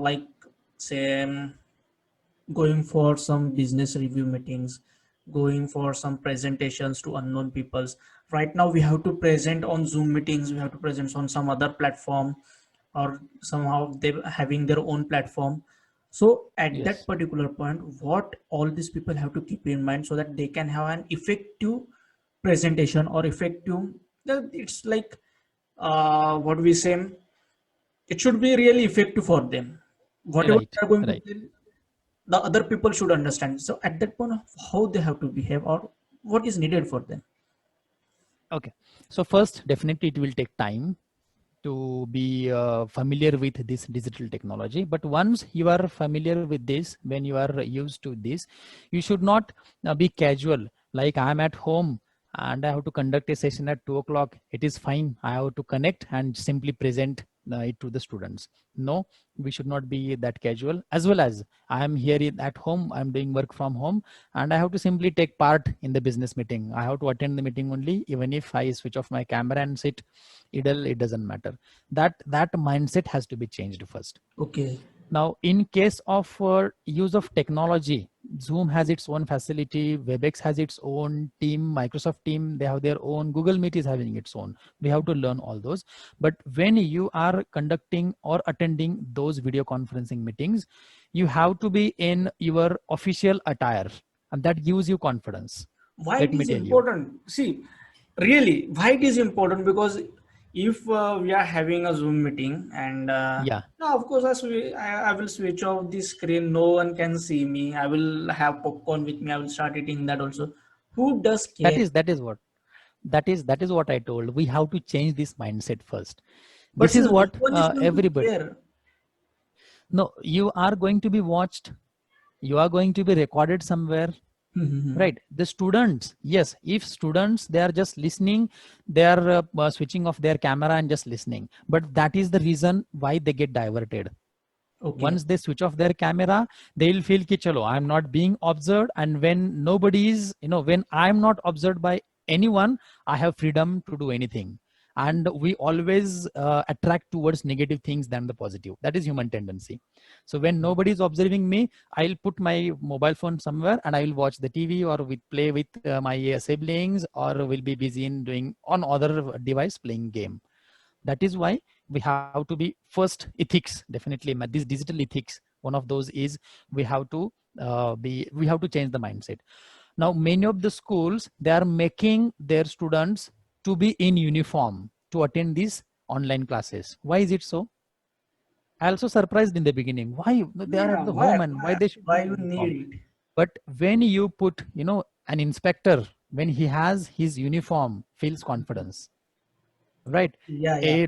like say going for some business review meetings, going for some presentations to unknown peoples, right now we have to present on Zoom meetings, we have to present on some other platform, or somehow they having their own platform. So at that Yes. particular point, what all these people have to keep in mind so that they can have an effective presentation or effective, it's like what we say, it should be really effective for them. Whatever Right. they are going to Right. tell, the other people should understand. So at that point, how they have to behave or what is needed for them. Okay. So first, definitely it will take time to be familiar with this digital technology. But once you are familiar with this, when you are used to this, you should not be casual. Like I'm at home and I have to conduct a session at 2 o'clock. It is fine. I have to connect and simply present it to the students. No, we should not be that casual. As well as I am here at home, I'm doing work from home, and I have to simply take part in the business meeting. I have to attend the meeting only, even if I switch off my camera and sit idle, it doesn't matter. That mindset has to be changed first. Okay. Now in case of use of technology, Zoom has its own facility, Webex has its own team, Microsoft team, they have their own, Google Meet is having its own. We have to learn all those. But when you are conducting or attending those video conferencing meetings, you have to be in your official attire, and that gives you confidence. Why Let it me is tell you. important? See, really, why it is important? Because if we are having a Zoom meeting and Yeah. no, of course, I will switch off the screen. No one can see me. I will have popcorn with me. I will start eating that also. Who does That care? is that is what that is what I told. We have to change this mindset first. But This is still, no what one is going to everybody. care. No, you are going to be watched. You are going to be recorded somewhere, right? The students, yes, if students, they are just listening, they are switching off their camera and just listening, but that is the reason why they get diverted. Okay. Once they switch off their camera, they'll feel ki chalo, I'm not being observed. And when nobody is, when I'm not observed by anyone, I have freedom to do anything. And we always attract towards negative things than the positive. That is human tendency. So when nobody is observing me, I'll put my mobile phone somewhere and I will watch the TV, or with play with my siblings, or will be busy in doing on other device playing game. That is why we have to be first ethics. Definitely this digital ethics, one of those is we have to we have to change the mindset. Now many of the schools, they are making their students to be in uniform to attend these online classes. Why is it so? I also surprised in the beginning, why they are at Yeah. the Why? home and why they should be Why in you uniform. need it? But when you put an inspector, when he has his uniform, feels confidence, right? Yeah. Yeah.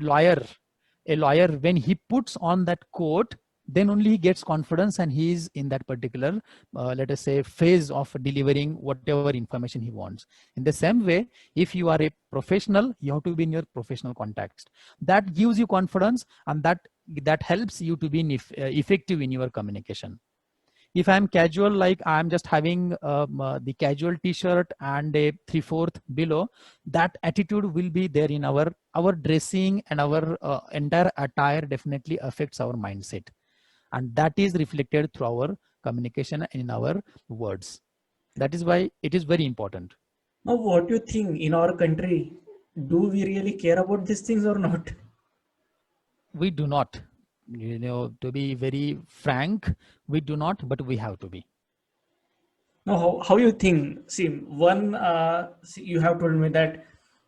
A lawyer, when he puts on that coat, then only he gets confidence, and he is in that particular let us say phase of delivering whatever information he wants. In the same way, if you are a professional, you have to be in your professional context. That gives you confidence, and that helps you to be effective in your communication. If I'm casual, like I'm just having the casual t-shirt and a 3/4 below, that attitude will be there in our dressing, and our entire attire definitely affects our mindset, and that is reflected through our communication and in our words. That is why it is very important. Now, what do you think in our country? Do we really care about these things or not? We do not. To be very frank, we do not, but we have to be. Now, how you think? See, you have told me that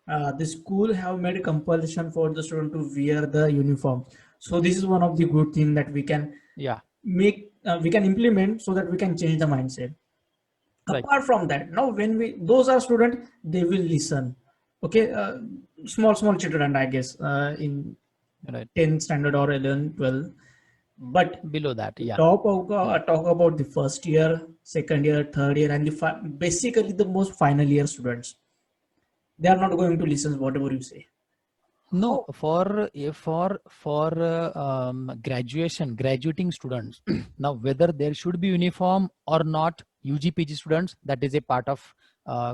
the school have made a compulsion for the student to wear the uniform. So this is one of the good thing that we can Yeah, we can implement so that we can change the mindset. right, Apart from that, now when those are students, they will listen. Okay, small children, I guess, in right. 10th standard or 11, 12. But Below that, yeah. talk about the first year, second year, third year, and basically the most final year students. They are not going to listen whatever you say. No, How? for graduating students. Now, whether there should be uniform or not, UGPG students, that is a part of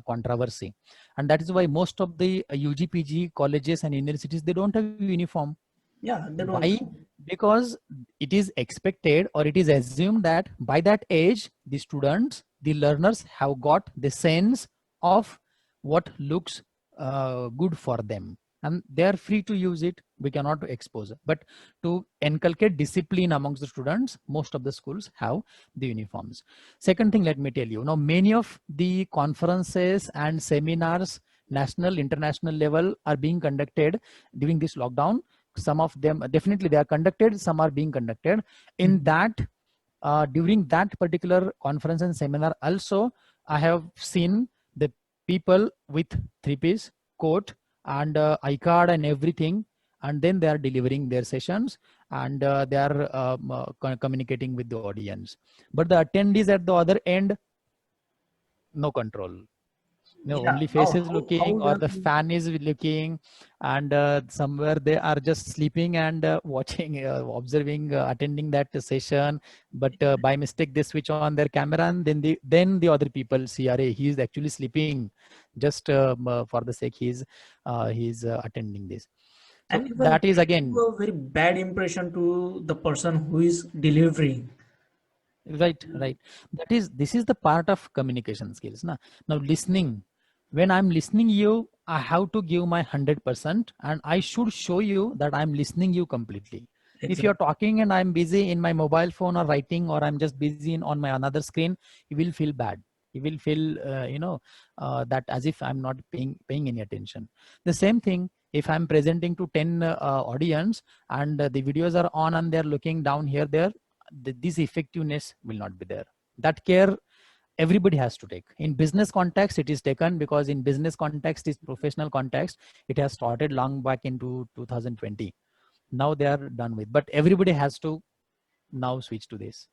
controversy, and that is why most of the UGPG colleges and universities, they don't have uniform. Yeah, they don't. Why? Because it is expected, or it is assumed, that by that age, the students, the learners have got the sense of what looks good for them, and they are free to use it. We cannot expose it. But to inculcate discipline amongst the students, most of the schools have the uniforms. Second thing, let me tell you, now many of the conferences and seminars, national, international level, are being conducted during this lockdown. Some of them definitely they are conducted, some are being conducted. In that, during that particular conference and seminar also, I have seen the people with three-piece coat and iCard and everything, and then they are delivering their sessions, and they are communicating with the audience. But the attendees at the other end, no control. No, Yeah. only Now, faces looking, how or well? the fan is looking, and somewhere they are just sleeping and watching, observing, attending that session. But by mistake, they switch on their camera, and then the other people see, "Arey, he is actually sleeping," just for the sake he's attending this. So And even that is they give again. a very bad impression to the person who is delivering. Right, right. This is the part of communication skills. Now listening. When I'm listening you, I have to give my 100%, and I should show you that I'm listening you completely. If you're Exactly. talking and I'm busy in my mobile phone or writing, or I'm just busy on my another screen, you will feel bad. You will feel that as if I'm not paying any attention. The same thing if I'm presenting to 10 audience, and the videos are on and they're looking down here there, this effectiveness will not be there. That care everybody has to take. In business context, it is taken, because in business context is professional context. It has started long back into 2020. Now they are done with, but everybody has to now switch to this.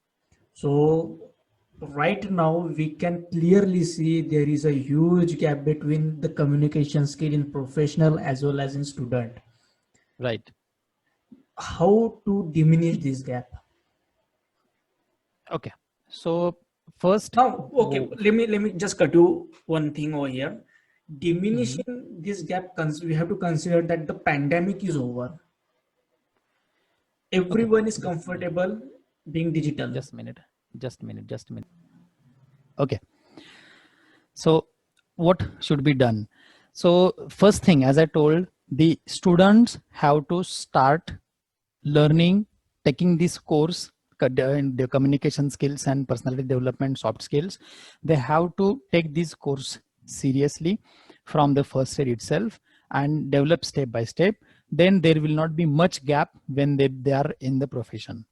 So right now we can clearly see there is a huge gap between the communication skill in professional as well as in student. Right. How to diminish this gap? Okay. So first, Now, okay, let me just cut you one thing over here. mhm. Diminishing this gap, we have to consider that the pandemic is over. Okay, Everyone is just a minute. comfortable being digital. Just a minute. Just a minute. Just a minute. Okay. So what should be done? So first thing, as I told, the students have to start learning, taking this course in the communication skills and personality development soft skills. They have to take this course seriously from the first year itself and develop step by step. Then there will not be much gap when they are in the profession.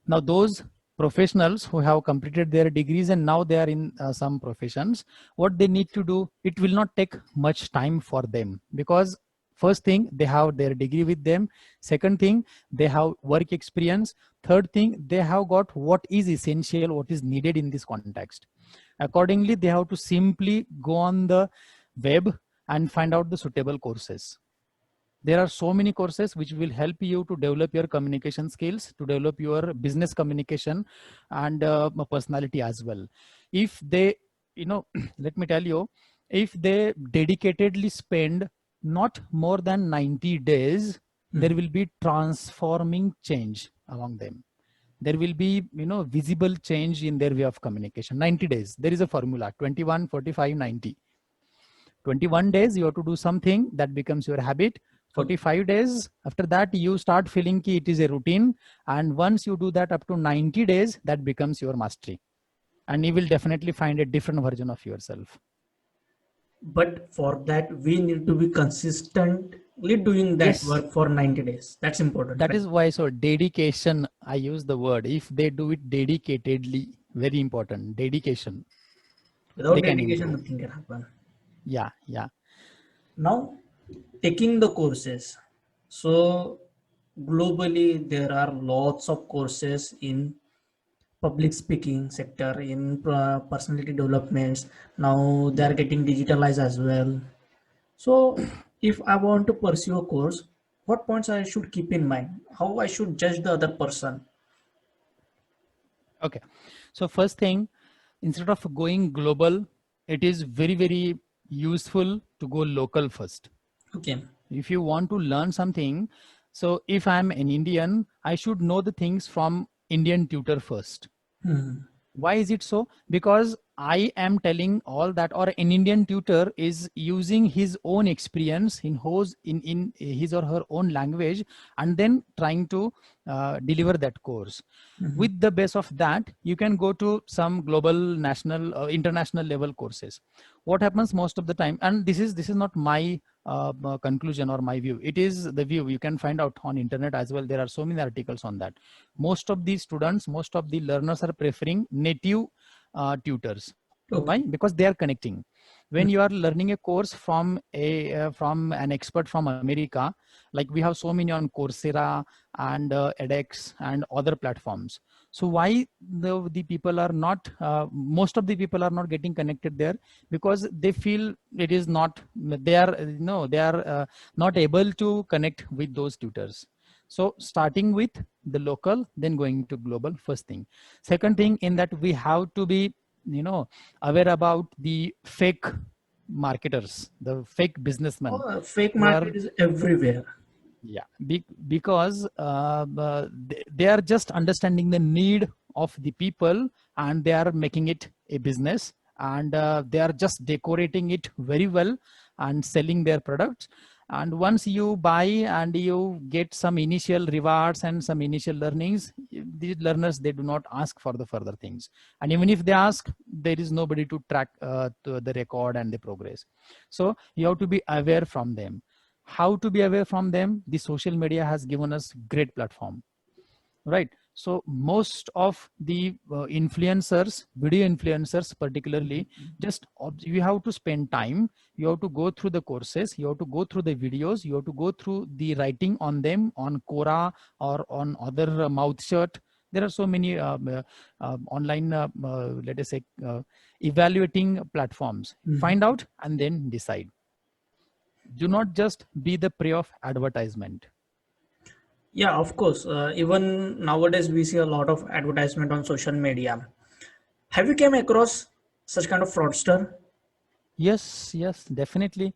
Now those professionals who have completed their degrees and now they are in some professions, what they need to do, it will not take much time for them, because first thing, they have their degree with them. Second thing, they have work experience. Third thing, they have got what is essential, what is needed in this context. Accordingly, they have to simply go on the web and find out the suitable courses. There are so many courses which will help you to develop your communication skills, to develop your business communication and personality as well. If they, let me tell you, if they dedicatedly spend not more than 90 days, there will be transforming change among them. There will be, visible change in their way of communication. 90 days, there is a formula: 21, 45, 90. 21 days you have to do something that becomes your habit. 45 days. After that, you start feeling ki it is a routine. And once you do that up to 90 days, that becomes your mastery. And you will definitely find a different version of yourself. But for that, we need to be consistently doing that Yes, work for 90 days. That's important, that right? is why. So dedication, I use the word. If they do it dedicatedly, very important, dedication, Without they can dedication, improve. nothing can happen. Yeah, yeah. Now, taking the courses. So, globally, there are lots of courses in public speaking sector, in personality developments. Now, they are getting digitalized as well. So, if I want to pursue a course, what points I should keep in mind? How I should judge the other person? Okay. So first thing, instead of going global, it is very, very useful to go local first. Okay. If you want to learn something, so if I'm an Indian, I should know the things from Indian tutor first. Hmm. Why is it so? Because I am telling all that, or an Indian tutor is using his own experience in his or her own language, and then trying to deliver that course. Mhm. With the base of that, you can go to some global, national, international level courses. What happens most of the time, and this is not my conclusion or my view, it is the view you can find out on internet as well. There are so many articles on that. Most of the students, most of the learners are preferring native tutors. Okay. Why? Because they are connecting. When you are learning a course from from an expert from America, like we have so many on Coursera and edX and other platforms. So why the people are not most of the people are not getting connected there? Because they feel it is not, they are no, they are not able to connect with those tutors. So starting with the local, then going to global, first thing. Second thing, in that we have to be, aware about the fake marketers, the fake businessmen Fake who are, market is everywhere. yeah, because they are just understanding the need of the people, and they are making it a business, and they are just decorating it very well and selling their products. And once you buy and you get some initial rewards and some initial learnings, these learners, they do not ask for the further things. And even if they ask, there is nobody to track to the record and the progress. So you have to be aware from them. How to be away from them? The social media has given us great platform, right? So most of the influencers, video influencers particularly, just you have to spend time, you have to go through the courses, you have to go through the videos, you have to go through the writing on them on Quora or on other Mouthshut. There are so many online let us say evaluating platforms. Mhm. Find out and then decide. Do not just be the prey of advertisement. Yeah, of course. Even nowadays, we see a lot of advertisement on social media. Have you came across such kind of fraudster? Yes, yes, definitely.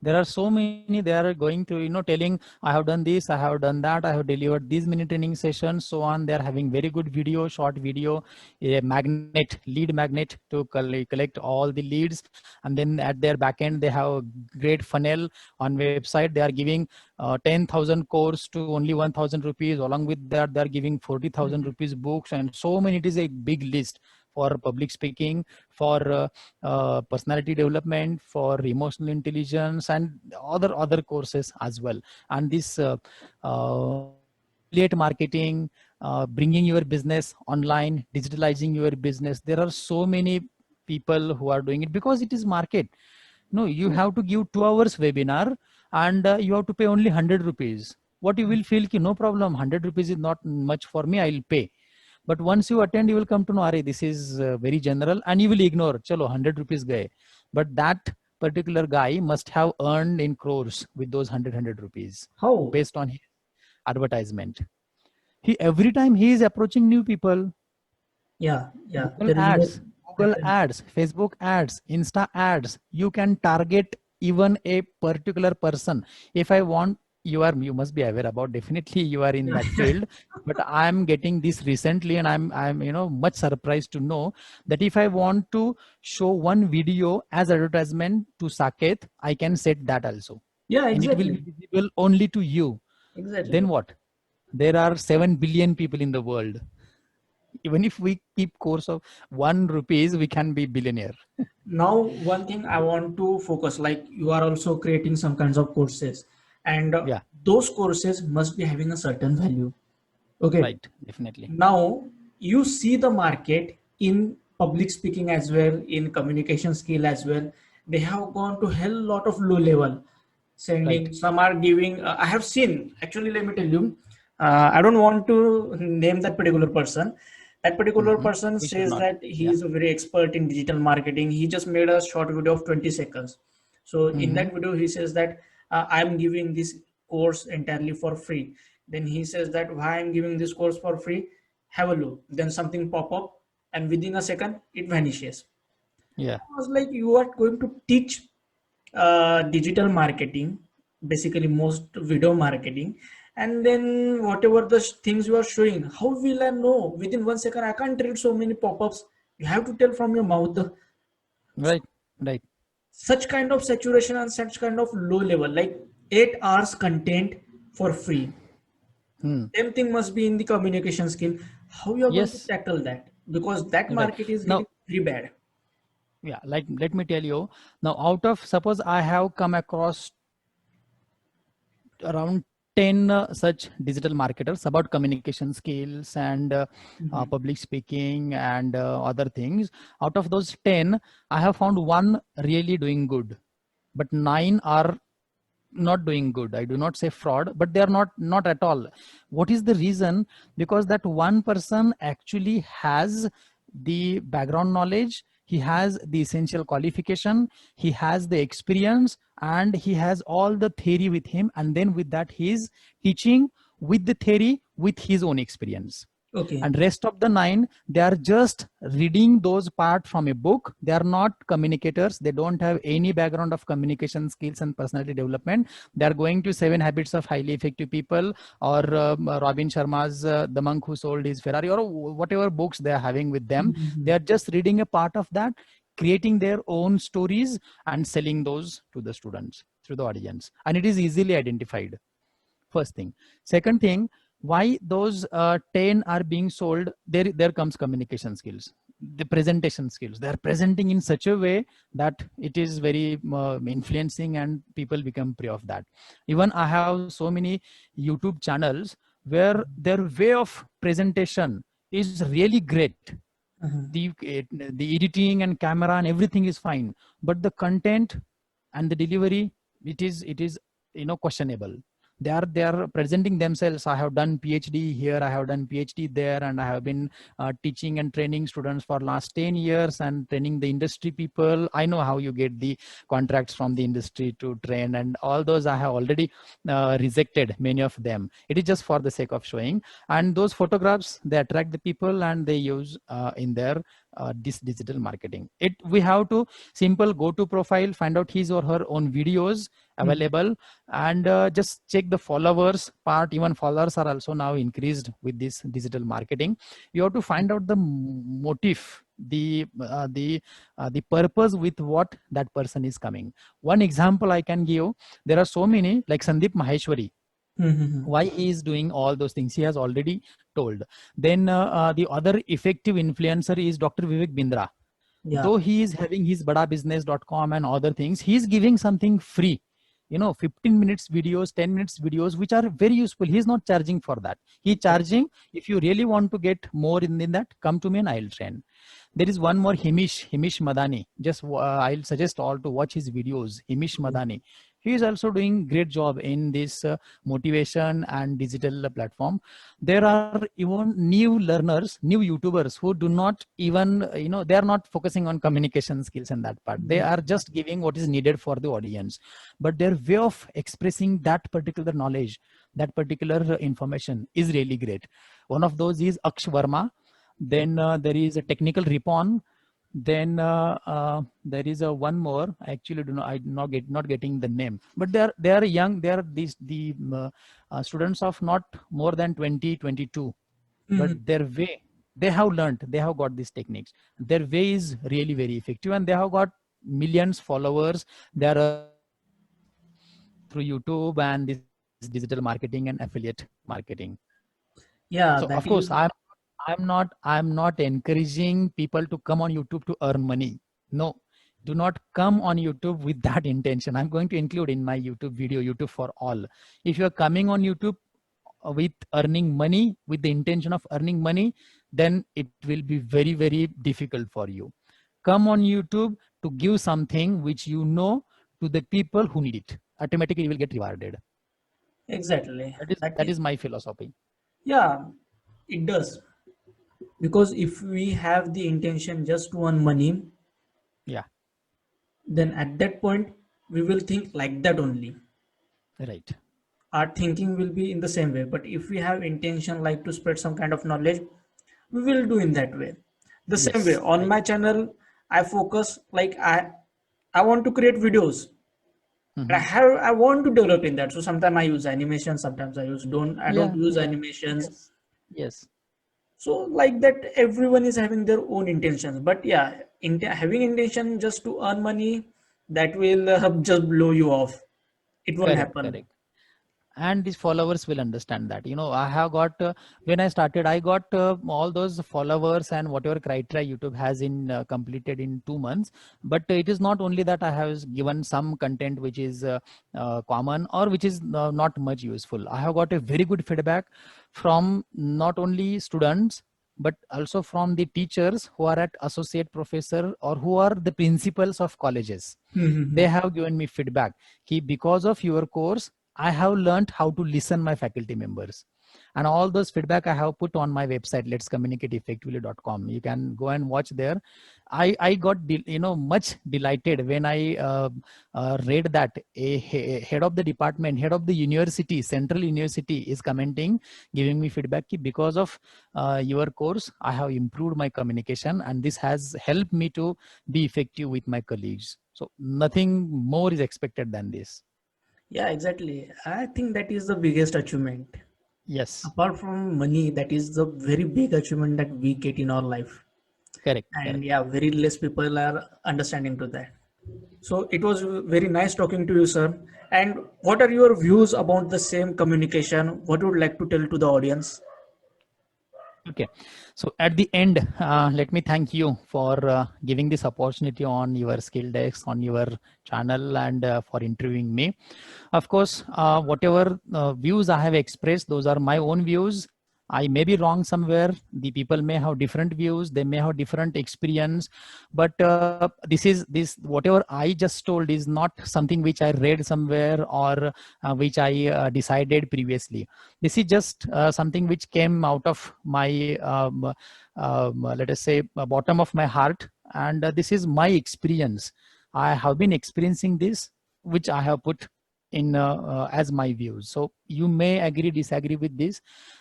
There are so many, they are going to, telling, I have done this, I have done that, I have delivered these many training sessions, so on. They're having very good video, short video, a magnet, lead magnet to collect all the leads. And then at their back end, they have a great funnel on website. They are giving 10,000 course to only 1,000 rupees. Along with that, they're giving 40,000 rupees books and so many. It is a big list for public speaking, for personality development, for emotional intelligence, and other courses as well. And this affiliate marketing, bringing your business online, digitalizing your business, there are so many people who are doing it because it is market. No, you have to give 2 hours webinar, and you have to pay only 100 rupees. What you will feel ki no problem, 100 rupees is not much for me, I'll pay. But once you attend, you will come to know, Are, this is very general, and you will ignore, chalo, 100 rupees gaye. But that particular guy must have earned in crores with those 100 rupees How? based on his advertisement. He, every time he is approaching new people, Yeah, yeah. Google There is no ads, Google ads, Facebook ads, Insta ads. You can target even a particular person. If I want, you must be aware about, definitely you are in that field, but I'm getting this recently, and I'm much surprised to know that if I want to show one video as advertisement to Saket, I can set that also. Yeah, and it will exactly. be visible only to you. Exactly. Then what? There are 7 billion people in the world. Even if we keep course of 1 rupees, we can be billionaire. Now, one thing I want to focus, like you are also creating some kinds of courses, and Yeah, those courses must be having a certain value. Okay. right. Definitely. Now you see the market in public speaking as well, in communication skill as well. They have gone to hell lot of low level Right. sending. Some are giving. I have seen actually. Let me tell you. I don't want to name that particular person. That particular Hmm. person We should says not. that he Yeah. is a very expert in digital marketing. He just made a short video of 20 seconds. So in Hmm. that video, he says that I'm giving this course entirely for free. Then he says that why I'm giving this course for free. Have a look. Then something pop up, and within a second, it vanishes. Yeah. I was like, you are going to teach digital marketing, basically most video marketing, and then whatever the things you are showing, how will I know within 1 second? I can't read so many pop-ups. You have to tell from your mouth. Right. Right. Such kind of saturation and such kind of low level, like 8 hours content for free. Hmm. Same thing must be in the communication skill. How you are going to Yes. tackle that? Because that Right. market is Now, getting very bad. yeah, like let me tell you. Now, out of suppose I have come across around 10 such digital marketers about communication skills and Mhm. public speaking and other things. Out of those 10, I have found one really doing good, but 9 are not doing good. I do not say fraud, but they are not at all. What is the reason? Because that one person actually has the background knowledge, he has the essential qualification, he has the experience, and he has all the theory with him, and then with that he is teaching with the theory with his own experience. Okay. And rest of the 9, they are just reading those part from a book. They are not communicators, they don't have any background of communication skills and personality development. They are going to 7 habits of highly effective people, or Robin Sharma's The Monk Who Sold His Ferrari, or whatever books they are having with them. They Mhm. are just reading a part of that, creating their own stories and selling those to the students through the audience, and it is easily identified. First thing. Second thing, why those 10 are being sold, there comes communication skills, the presentation skills. They are presenting in such a way that it is very influencing, and people become prey of that. Even I have so many YouTube channels where their way of presentation is really great. Mhm. The editing and camera and everything is fine, but the content and the delivery, it is questionable. They are presenting themselves, I have done PhD here, I have done PhD there, and I have been teaching and training students for last 10 years and training the industry people. I know how you get the contracts from the industry to train, and all those I have already rejected many of them. It is just for the sake of showing, and those photographs, they attract the people and they use in their this digital marketing. It We have to simple go to profile, find out his or her own videos Mhm. available, and just check the followers part. Even followers are also now increased with this digital marketing. You have to find out the motive, the purpose with what that person is coming. One example I can give, there are so many, like Sandeep Maheshwari, Mhm. why he is doing all those things he has already told. Then the other effective influencer is Dr. Vivek Bindra. Yeah. Though he is having his badabusiness.com and other things, he is giving something free, 15 minutes videos, 10 minutes videos, which are very useful. He is not charging for that. He Okay. charging, if you really want to get more in that, come to me and I'll train. There is one more, Himish Madani. Just I'll suggest all to watch his videos. Himish Okay. Madani, he is also doing great job in this motivation and digital platform. There are even new learners, new YouTubers who do not even, they are not focusing on communication skills and that part. They Mhm. are just giving what is needed for the audience, but their way of expressing that particular knowledge, that particular information is really great. One of those is Aksh Verma. Then there is a technical Ripon. Then there is a one more. I actually do not. I not getting the name. But they are young. They are these the students of not more than 20, 22. But Mhm. their way, they have learned. They have got these techniques. Their way is really very effective, and they have got millions followers. They are earning through YouTube and this digital marketing and affiliate marketing. Yeah, So that of course, is. I'm not encouraging people to come on YouTube to earn money. No, do not come on YouTube with that intention. I'm going to include in my YouTube video, YouTube for all. If you're coming on YouTube with earning money, with the intention of earning money, then it will be very, very difficult for you. Come on YouTube to give something which you know to the people who need it. Automatically you will get rewarded. Exactly. That is my philosophy. Yeah, it does. Because if we have the intention just to earn money, Yeah, then at that point we will think like that only. right. Our thinking will be in the same way. But if we have intention like to spread some kind of knowledge, we will do in that way. The same way Yes, on right. my channel, I focus like I want to create videos. And Mhm. I want to develop in that. So sometimes I use animation, sometimes I don't Yeah, use yeah. animations. Yes, yes. So like that, everyone is having their own intentions. But yeah, having intention just to earn money, that will just blow you off. It won't Correct, happen. correct. And these followers will understand that. I have got when I started, I got all those followers and whatever criteria YouTube has in completed in 2 months. But it is not only that I have given some content which is common or which is not much useful. I have got a very good feedback from not only students but also from the teachers who are at associate professor or who are the principals of colleges. They have given me feedback ki because of your course I have learned how to listen my faculty members, and all those feedback I have put on my website, letscommunicateeffectively.com. You can go and watch there. I got much delighted when I read that head of the department, head of the university, central university, is commenting, giving me feedback ki because of your course I have improved my communication, and this has helped me to be effective with my colleagues. So nothing more is expected than this. Yeah, exactly. I think that is the biggest achievement. Yes, Apart from money, that is the very big achievement that we get in our life. correct, And correct. yeah, very less people are understanding to that. So it was very nice talking to you, sir. And what are your views about the same communication? What would you like to tell to the audience? Okay, so at the end, let me thank you for giving this opportunity on your skill decks, on your channel, and for interviewing me. Of course, whatever views I have expressed, those are my own views. I may be wrong somewhere. The people may have different views. They may have different experience, but this whatever I just told is not something which I read somewhere or which I decided previously. This is just something which came out of my let us say bottom of my heart, and this is my experience. I have been experiencing this, which I have put in as my views. So you may agree, disagree with this,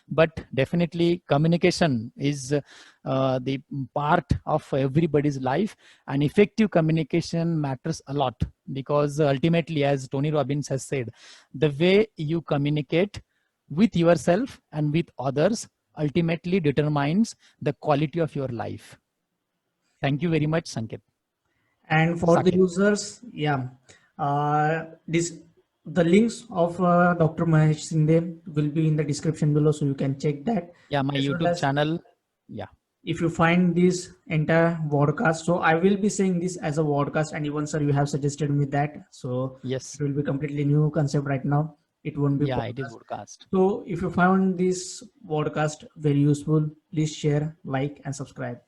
but definitely communication is the part of everybody's life, and effective communication matters a lot, because ultimately, as Tony Robbins has said, the way you communicate with yourself and with others ultimately determines the quality of your life. Thank you very much, Sanket. And for the Saket. users, yeah, this the links of Dr. Mahesh Sinde will be in the description below, so you can check that. Yeah, my As well YouTube as channel. Yeah. if you find this entire podcast, so I will be saying this as a podcast, and even sir, you have suggested me that, so it Yes. will be completely new concept right now. It won't be Yeah, it is podcast. broadcast. So if you found this podcast very useful, please share, like, and subscribe.